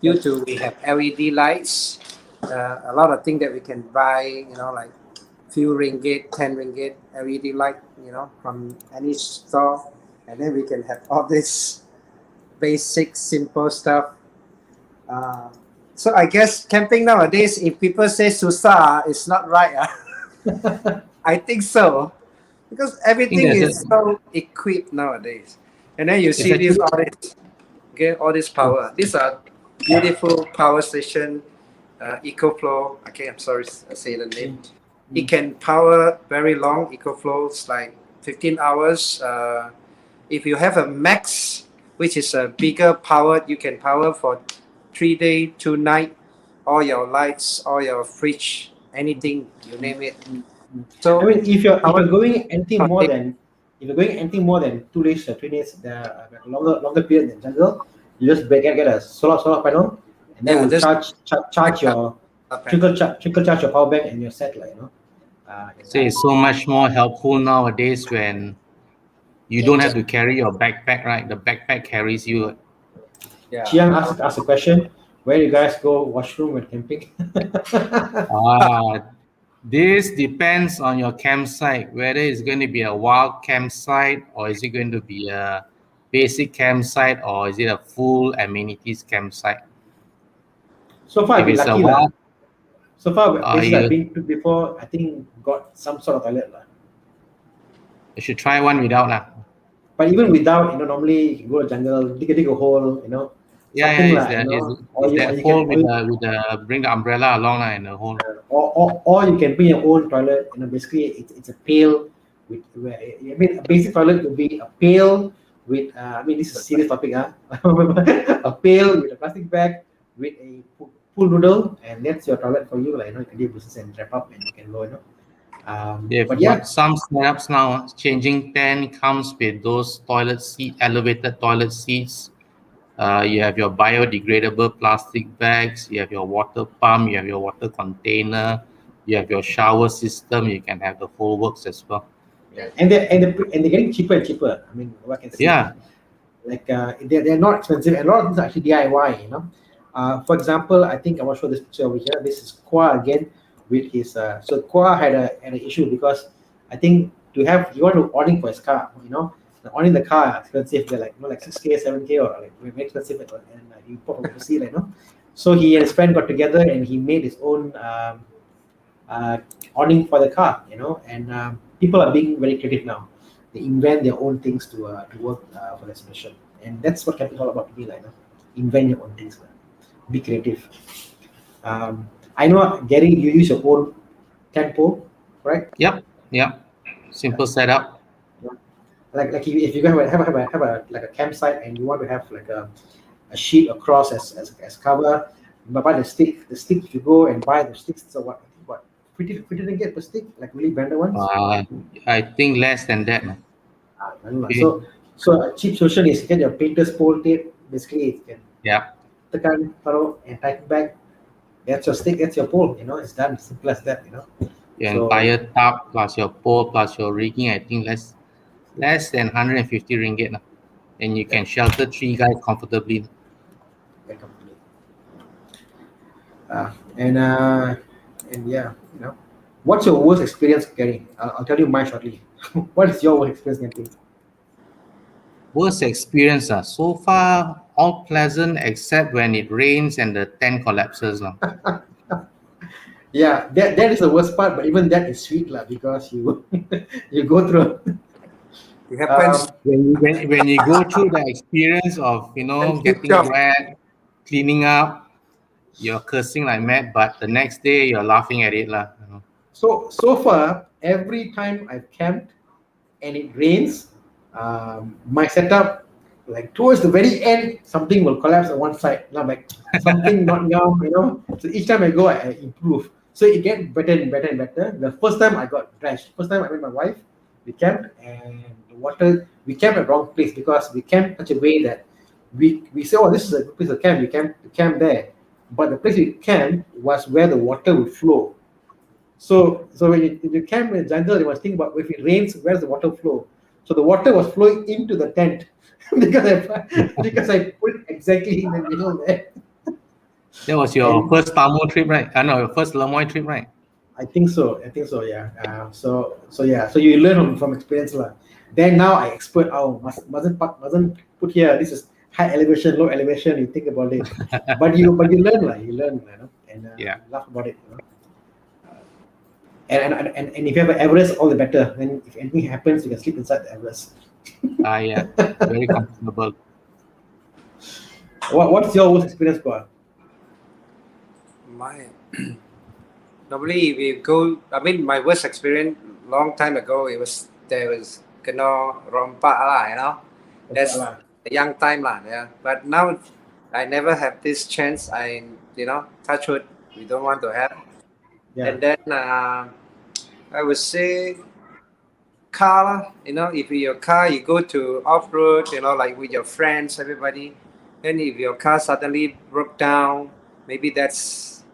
due to we have LED lights, a lot of things that we can buy, like few ringgit, 10 ringgit LED light, from any store, and then we can have all this basic simple stuff. So I guess camping nowadays, if people say susah, it's not right. I think so, because everything is so equipped nowadays. And then you see all this power. These are beautiful power station, EcoFlow. Okay, I'm sorry to say the name. It can power very long EcoFlows, like 15 hours. If you have a max, which is a bigger power, you can power for 3 days, 2 nights, all your lights, all your fridge, anything, you name it. So I mean, if you're going anything more than 2 days or 3 days, longer period in jungle, you just get a solar panel, and then we'll charge your trickle charge your power bank and your satellite. It's so much more helpful nowadays when you don't have to carry your backpack, right? The backpack carries you. Chiang asked a question: where do you guys go washroom when camping? This depends on your campsite, whether it's going to be a wild campsite or is it going to be a basic campsite or is it a full amenities campsite. So far, I've been lucky. So far, places I've been to before, I think got some sort of toilet. You should try one without. But even without, normally you can go to jungle, dig a hole, bring the umbrella along in the hole. Or you can bring your own toilet. Basically it's a pail with. A basic toilet would be a pail with. This is a serious topic, a pail with a plastic bag with a pool noodle, and that's your toilet for you. You can do business and wrap up, and you can go. Some setups now. Changing tent comes with those elevated toilet seats. You have your biodegradable plastic bags, you have your water pump, you have your water container, you have your shower system, you can have the whole works as well. And they're getting cheaper and cheaper. What I can see. They're not expensive, and a lot of things are actually DIY. For example, I think I want to show this picture over here. This is Kwa again with his. So Kwa had an issue because I think you want to awning for his car. Awning the car expensive. They're like 6K, 7K, or very expensive, and you probably see So he and his friend got together and he made his own awning for the car. And people are being very creative now. They invent their own things to work for this mission, and that's what camping is all about to be like. Invent your own things, be creative. I know, Gary, you use your own tent pole, right? Yep. Simple setup. Like if you have a campsite and you want to have a sheet across as cover, but buy the stick. If you go and buy the sticks, so what 50 ringgit per stick, like really branded ones? I think less than that. So a cheap solution is get your painter's pole tape. Basically, it can tekan, throw, and tighten back. That's your stick. That's your pole. It's done. Simple as that. Your entire top plus your pole plus your rigging. I think less than 150 ringgit, and you can shelter 3 guys comfortably. What's your worst experience, Gary? I'll tell you mine shortly. What is your worst experience, camping? Worst experience, so far all pleasant except when it rains and the tent collapses. Yeah, that is the worst part, but even that is sweet because you you go through. It happens when you go through the experience of getting wet, cleaning up, you're cursing like mad, but the next day you're laughing at it. So far, every time I've camped and it rains, my setup, towards the very end, something will collapse on one side. Something not yum, So each time I go, I improve. So it gets better and better and better. The first time I got drenched. First time I met my wife, we camped, and the water, we camped at the wrong place because we camped such a way that we said, oh, this is a good place to camp. We camp there, but the place we camped was where the water would flow. So when you camp in the jungle, you must think about if it rains, where's the water flow? So the water was flowing into the tent because I put it exactly in the middle there. That was your first Tamo trip, right? No, your first Lemoyne trip, right? I think so. Yeah. So you learn from experience, lah. Then now I expert. Oh, mustn't put here. This is high elevation, low elevation. You think about it, but you learn, lah. You learn, and laugh about it. And if you have an Everest, all the better. Then if anything happens, you can sleep inside the Everest. Yeah, very comfortable. What's your worst experience, Kwa? Normally we go. I mean, my worst experience long time ago. There was kena rompak lah. That's a young time lah. Yeah. But now I never have this chance. Touch wood. We don't want to have. Yeah. And then I would say car. If your car, you go to off road. Like with your friends, everybody. Then if your car suddenly broke down, maybe that's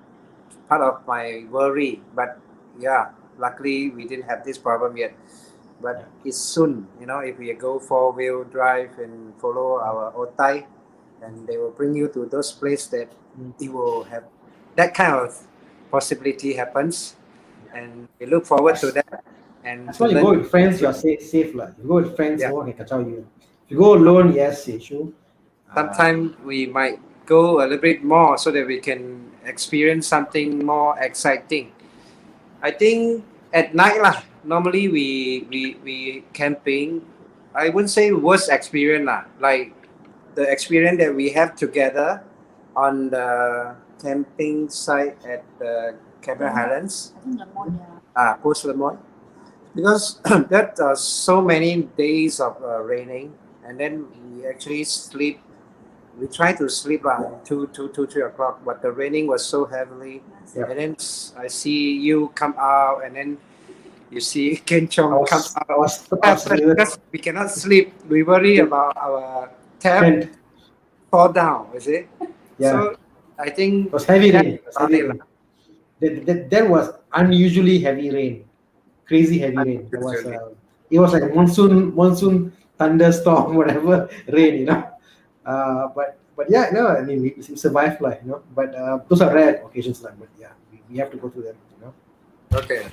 part of my worry. But yeah, luckily we didn't have this problem yet. But it's soon, if we go 4-wheel drive and follow our otai, and they will bring you to those places that you will have that kind of possibility happens, and we look forward to that. And that's why you go with friends, you're safe lah. You go with friends, no one can kacau you. If you go alone, yes, issue. Sometimes we might go a little bit more so that we can experience something more exciting. I think at night lah. Normally we camping. I wouldn't say worst experience lah. Like the experience that we have together on the camping site at the Campfire Highlands. Post Lemoyne. Because that so many days of raining, and then we actually sleep. We try to sleep at 2, 3 o'clock, but the raining was so heavily. Yeah. And then I see you come out, and then you see Ken Chong come out. Because we cannot sleep. We worry about our tent fall down, is it? Yeah. So I think it was heavy rain. That was unusually heavy rain. Crazy heavy rain. It was like monsoon thunderstorm, whatever rain, But yeah, I mean we survived, But those are rare occasions, But yeah, we have to go through them, Okay.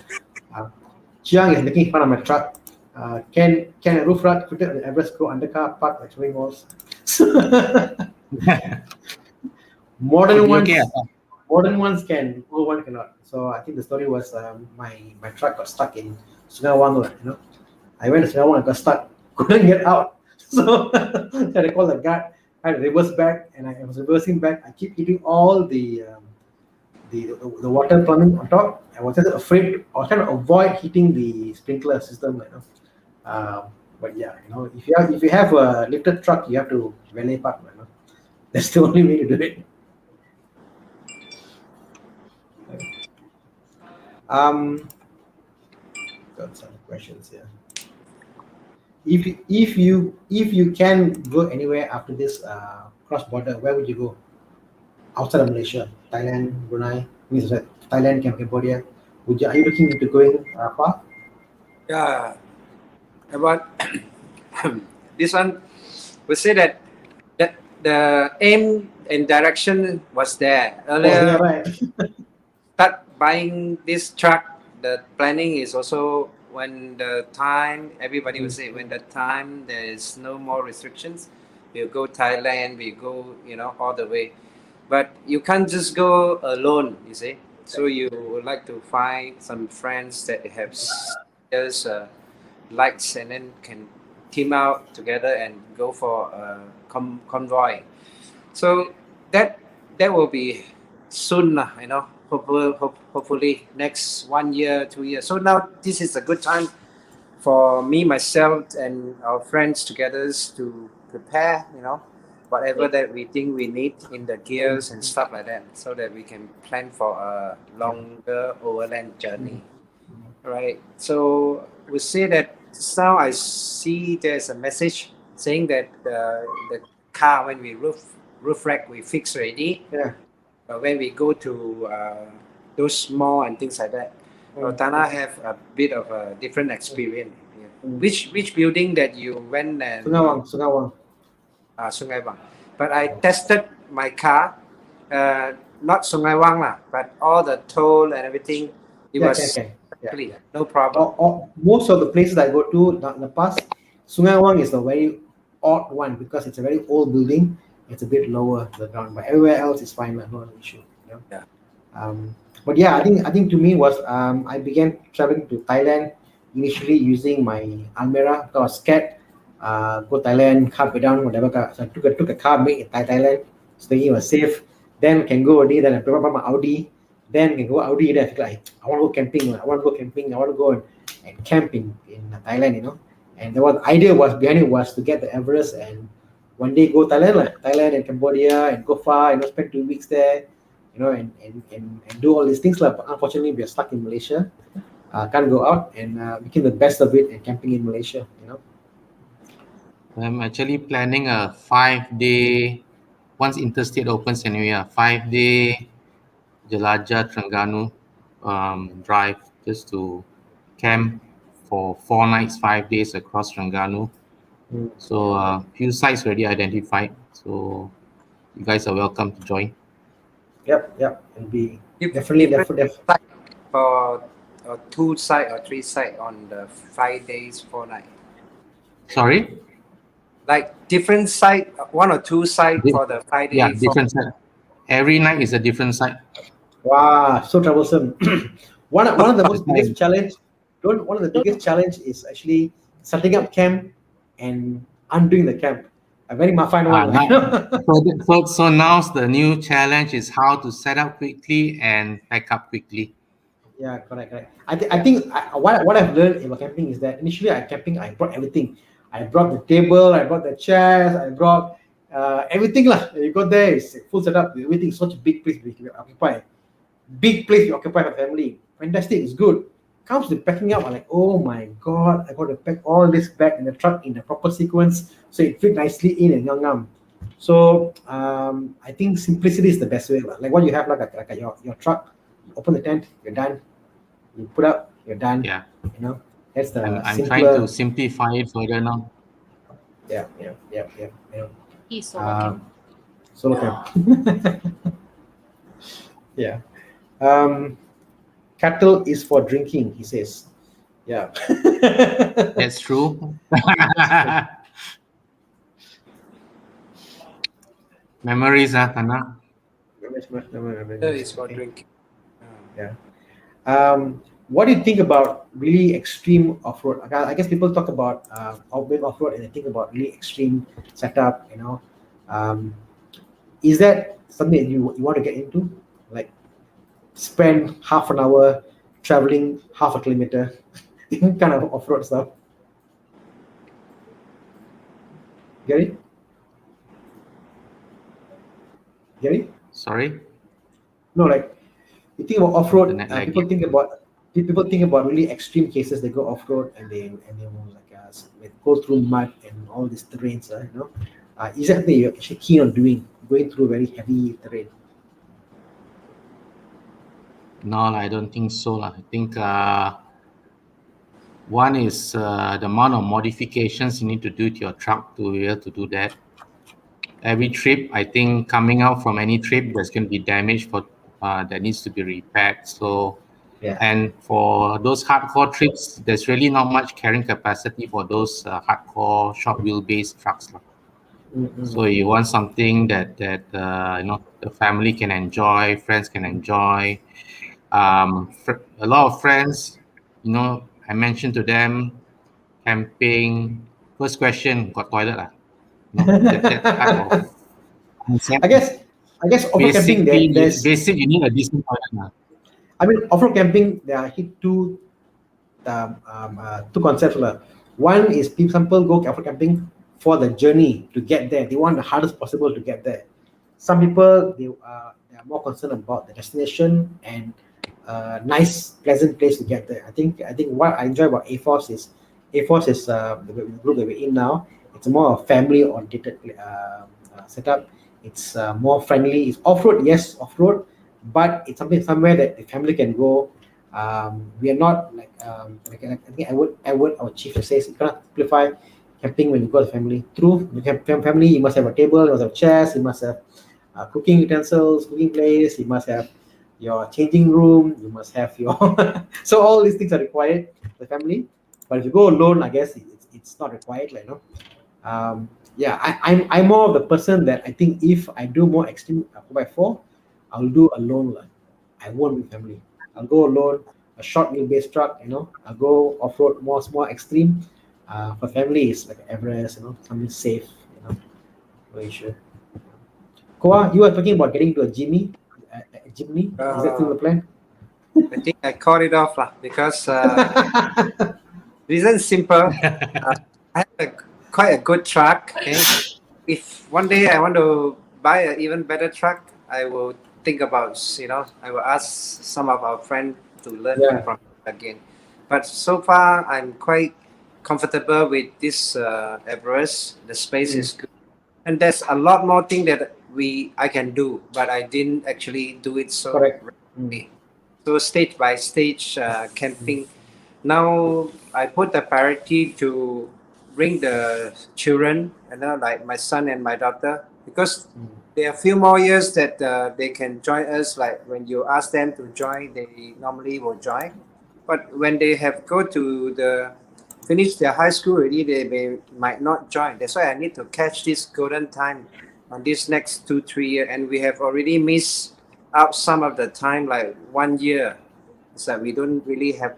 Chiang is making fun of my truck. Can a roof rack fitted on the Everest go undercar park like showing walls? Modern ones can, old one cannot. So I think the story was my truck got stuck in Sungai Wang, I went to Sungai Wang and got stuck, couldn't get out. So I called the guard. I had to reverse back, and I was reversing back. I keep hitting all the water plumbing on top. I was just afraid. I was trying to avoid hitting the sprinkler system, But yeah, if you have a lifted truck, you have to valet park, That's the only way to do it. Got some questions here. If you can go anywhere after this cross border, where would you go? Outside of Malaysia, Thailand, Brunei, Thailand, Cambodia. Are you looking into going far? Yeah, about this one, we say that the aim and direction was there earlier. Right. Start buying this truck. The planning is also when the time, everybody will say, when the time there is no more restrictions, we'll go Thailand, we go, all the way. But you can't just go alone, you see. So you would like to find some friends that have those likes, and then can team out together and go for a convoy. So that will be soon, hopefully next 1 year, 2 years. So now this is a good time for me, myself, and our friends together to prepare, whatever that we think we need in the gears and stuff like that, so that we can plan for a longer overland journey, right? So we say that now I see there's a message saying that the car, when we roof rack we fix already. Yeah. But when we go to those mall and things like that, Thana have a bit of a different experience. Yeah. Which building that you went and Sungawang. Sungai Wang? But I tested my car, not Sungai Wang lah, but all the toll and everything. It Yeah, was can. Yeah. clear, no problem. Most of the places I go to in the past, Sungai Wang is a very odd one because it's a very old building. It's a bit lower the ground, but everywhere else is fine, not an issue. You know? Yeah. But yeah, I think to me was I began traveling to Thailand initially using my Almera because I was scared. Go Thailand, car break down, whatever. So I took a car made in Thailand, so thinking it was safe. Then can go already. Then I prepare my Audi. Then can go Audi. Then I feel like I want to go camping. I want to go and camp in Thailand. You know. And the idea was behind it was to get the Everest and one day go Thailand and Cambodia and go far. Spend 2 weeks there. And do all these things. But unfortunately, we are stuck in Malaysia. Can't go out and making the best of it and camping in Malaysia. I'm actually planning a 5-day, once interstate opens anyway, a 5-day Jelajah Terengganu drive just to camp for 4 nights, 5 days across Terengganu. So a few sites already identified. So you guys are welcome to join. Yep. It'll be definitely. For 2 site or 3 site on the 5 days, 4 nights. Sorry? Like different site, 1 or 2 site for the 5 days. Yeah, different site. Every night is a different site. Wow, so troublesome. one of the most biggest challenge. One of the biggest challenge is actually setting up camp and undoing the camp. A very mafan one. So now the new challenge is how to set up quickly and pack up quickly. Yeah, correct. I think what I've learned about camping is that initially I brought everything. I brought the table, I brought the chairs, I brought everything lah. You got there, it's full setup. Everything is such a big place we occupy. Big place we occupy for family. Fantastic, it's good. Comes to packing up, I'm like, oh my god, I got to pack all this back in the truck in the proper sequence so it fit nicely in and ngam. So I think simplicity is the best way. Like what you have, like your truck, you open the tent, you're done. You put up, you're done. Yeah. That's the I'm trying to simplify it further now. Yeah. He's solo camp. Yeah. Cattle is for drinking, he says. Yeah. That's true. Memories, Thana. It's for drinking. Yeah. What do you think about really extreme off-road? I guess people talk about off-road and they think about really extreme setup. Is that something that you want to get into? Like spend half an hour traveling half a kilometer, kind of off-road stuff. Gary? Sorry? No, like you think about off-road. People think about really extreme cases. They go off-road and they will go through mud and all these terrains. Is that something you're actually keen on doing? Going through very heavy terrain? No, I don't think so. I think one is the amount of modifications you need to do to your truck to be able to do that. Every trip, I think coming out from any trip, there's going to be damage that needs to be repaired. So, yeah. And for those hardcore trips, there's really not much carrying capacity for those hardcore short wheelbase trucks. Mm-hmm. So you want something that the family can enjoy, friends can enjoy. A lot of friends, I mentioned to them, camping. First question, got toilet? That type of concept. I guess off-road camping, basic, you need a decent toilet. I mean, off-road camping, there are two concepts. One is people go off-road camping for the journey to get there. They want the hardest possible to get there. Some people they are more concerned about the destination and nice, pleasant place to get there. I think what I enjoy about A-Force is A-Force is the group that we're in now. It's more a family-oriented setup. It's more friendly. It's off-road, yes, off-road, but it's somewhere that the family can go. We are not like I think Edward, our chief, says you cannot simplify camping when you go with family. True, you have family, you must have a table, you must have chairs, you must have cooking utensils, cooking place, you must have your changing room, you must have your so all these things are required for the family. But if you go alone, I guess it's not required, like, yeah, I'm more of the person that I think if I do more extreme 4x4, I'll do alone. Like, I won't with family. I'll go alone, a short wheelbase truck, I'll go off-road more extreme. For family, it's like Everest, something safe, very sure. Koa, you were talking about getting to a Jimny. Is that still the plan? I think I called it off because reason simple. I have quite a good truck. Okay? If one day I want to buy an even better truck, I will think about, I will ask some of our friends to learn from again. But so far, I'm quite comfortable with this Everest. The space is good, and there's a lot more thing that I can do, but I didn't actually do it so rapidly. So stage by stage camping. Now I put the priority to bring the children, like my son and my daughter, because there are a few more years that they can join us. Like when you ask them to join, they normally will join. But when they have go to finish their high school already, they might not join. That's why I need to catch this golden time on this next 2-3 years, and we have already missed out some of the time, like 1 year. So we don't really have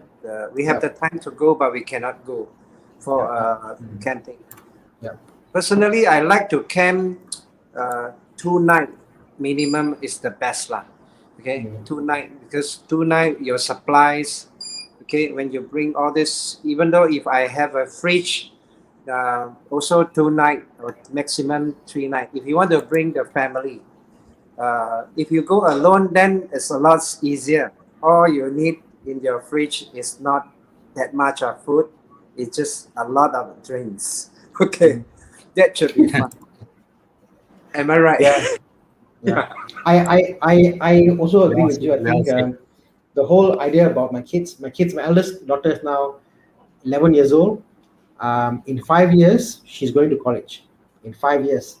we have the time to go, but we cannot go for camping. Personally, I like to camp 2 nights minimum is the best lah. Okay, 2 nights, because 2 nights your supplies. Okay, when you bring all this, even though if I have a fridge, also 2 nights or maximum 3 nights. If you want to bring the family, if you go alone, then it's a lot easier. All you need in your fridge is not that much of food. It's just a lot of drinks. Okay, that should be fun. Am I right? Yeah. I also agree with you. I think the whole idea about my eldest daughter is now 11 years old. In 5 years, she's going to college. In 5 years.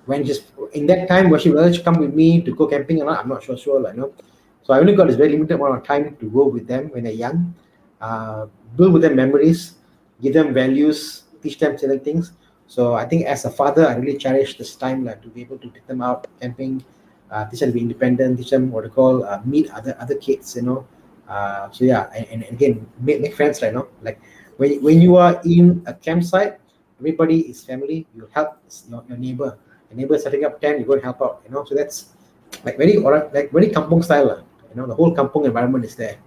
When she's in that time, will she come with me to go camping or not? I'm not sure. So I only got this very limited amount of time to go with them when they're young, build with them memories, give them values, teach them certain things. So I think as a father, I really cherish this time to be able to take them out camping, teach them to be independent, teach them what to call meet other kids, So yeah, and again make friends, like when you are in a campsite, everybody is family. You help your neighbor. Your neighbor setting up tent, you go and help out. So that's like very kampung style. The whole kampung environment is there.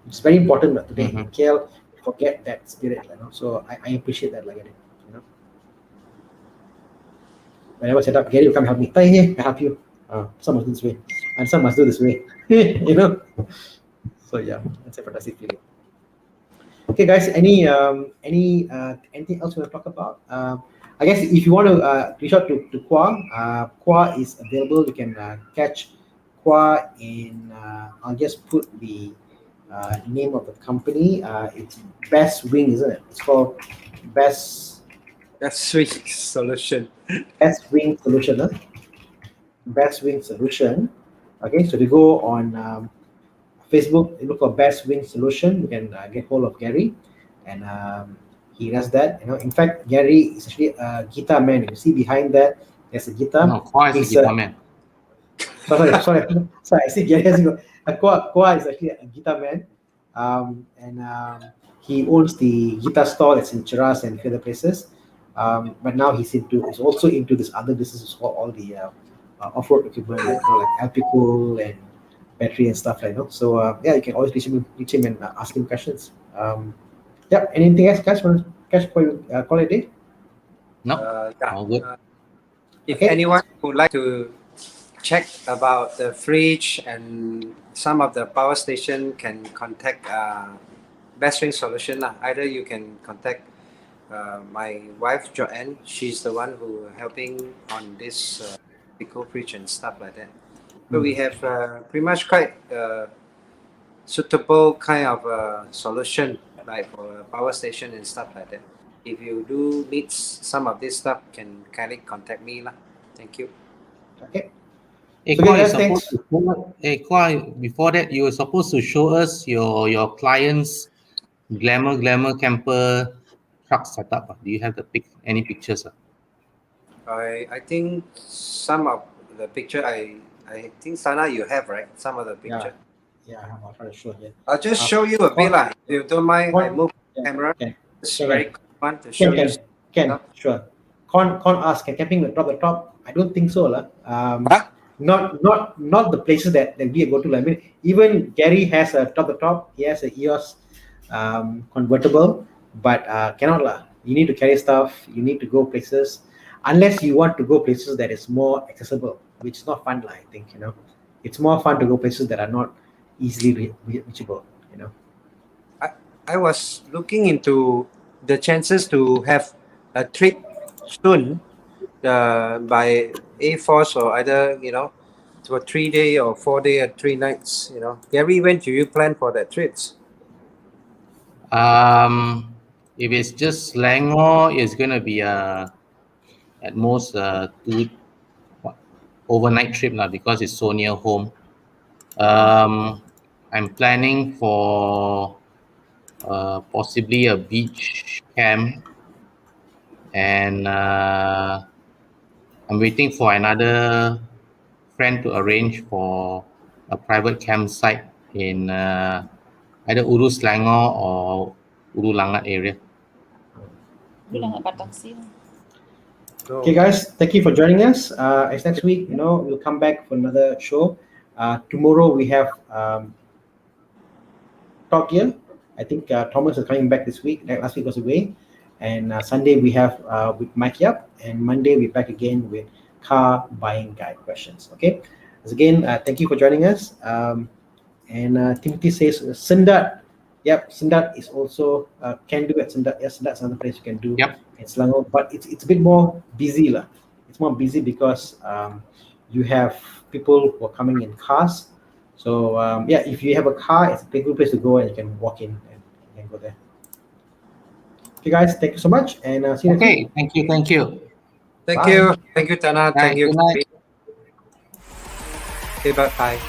It's very important today in KL. Forget that spirit. So I appreciate that. Whenever I set up, Gary, you come help me. Hey, I help you. Some must do this way, and some must do this way. So yeah, that's a fantastic feeling. Okay, guys. Anything else we want to talk about? I guess if you want to reach out to Kwa, Kwa is available. You can catch Kwa in. I'll just put the name of the company. It's Best Wing, isn't it? It's called Best Wing Solution. Best Wing Solution. Best Wing Solution. Okay, so if you go on Facebook, you look for Best Wing Solution. You can get hold of Gary, and he does that. In fact, Gary is actually a guitar man. You see behind that, there's a guitar. No, Kwa is a guitar man. Sorry. I see Gary has Kwa is actually a guitar man, and he owns the guitar store that's in Cheras and other places. But now he's also into this other businesses for all the off-road equipment, like Alpicool and battery and stuff like that. So yeah, you can always reach him and ask him questions. Yeah, anything else, guys? Want to catch for you call it a day? No, all good. If anyone would like to check about the fridge and some of the power station, can contact best range solution lah. Either you can contact my wife Joanne. She's the one who helping on this eco fridge and stuff like that. So we have pretty much quite suitable kind of solution like for a power station and stuff like that. If you do need some of this stuff, can kindly contact me lah. Thank you. Okay. Hey, So, Kwa, guys, thanks. before that, you were supposed to show us your clients' glamour camper truck setup. Do you have any pictures? I think some of the picture I think Thana you have, right? Some of the picture. Yeah, I'll try to show here. I'll just show you a bit lah. If you don't mind, I move the camera. Okay. It's very quick one to show you. Sure. Con ask, can camping the top? I don't think so lah. Not the places that we go to. I mean, even Gary has a top. He has a EOS convertible, but cannot lah. You need to carry stuff. You need to go places, unless you want to go places that is more accessible, which is not fun lah. I think it's more fun to go places that are not easily reachable. I was looking into the chances to have a trip soon by Air Force or either to a 3-day or 4-day or 3 nights. Gary, when do you plan for that trips? If it's just Selangor, it's gonna be at most 2 overnight trip now because it's so near home. I'm planning for possibly a beach camp, and I'm waiting for another friend to arrange for a private campsite in either Ulu Selangor or Ulu Langat area. Okay, guys, thank you for joining us. As next week, we'll come back for another show. Tomorrow we have Top Gear. I think Thomas is coming back this week. Last week was away. And Sunday we have with Mike Yap, and Monday we're back again with car buying guide questions. Okay. As again, thank you for joining us. And Timothy says Sendat. Yep, Sendat is also can do at Sendat. Yes, that's another place you can do. Yep. In Selangor, but it's a bit more busy lah. It's more busy because you have people who are coming in cars. So if you have a car, it's a good place to go, and you can walk in and go there. Okay, guys, thank you so much, and see you next week. Thank you. Thank Bye. you, Thana. Thank you. Good night. Okay, bye.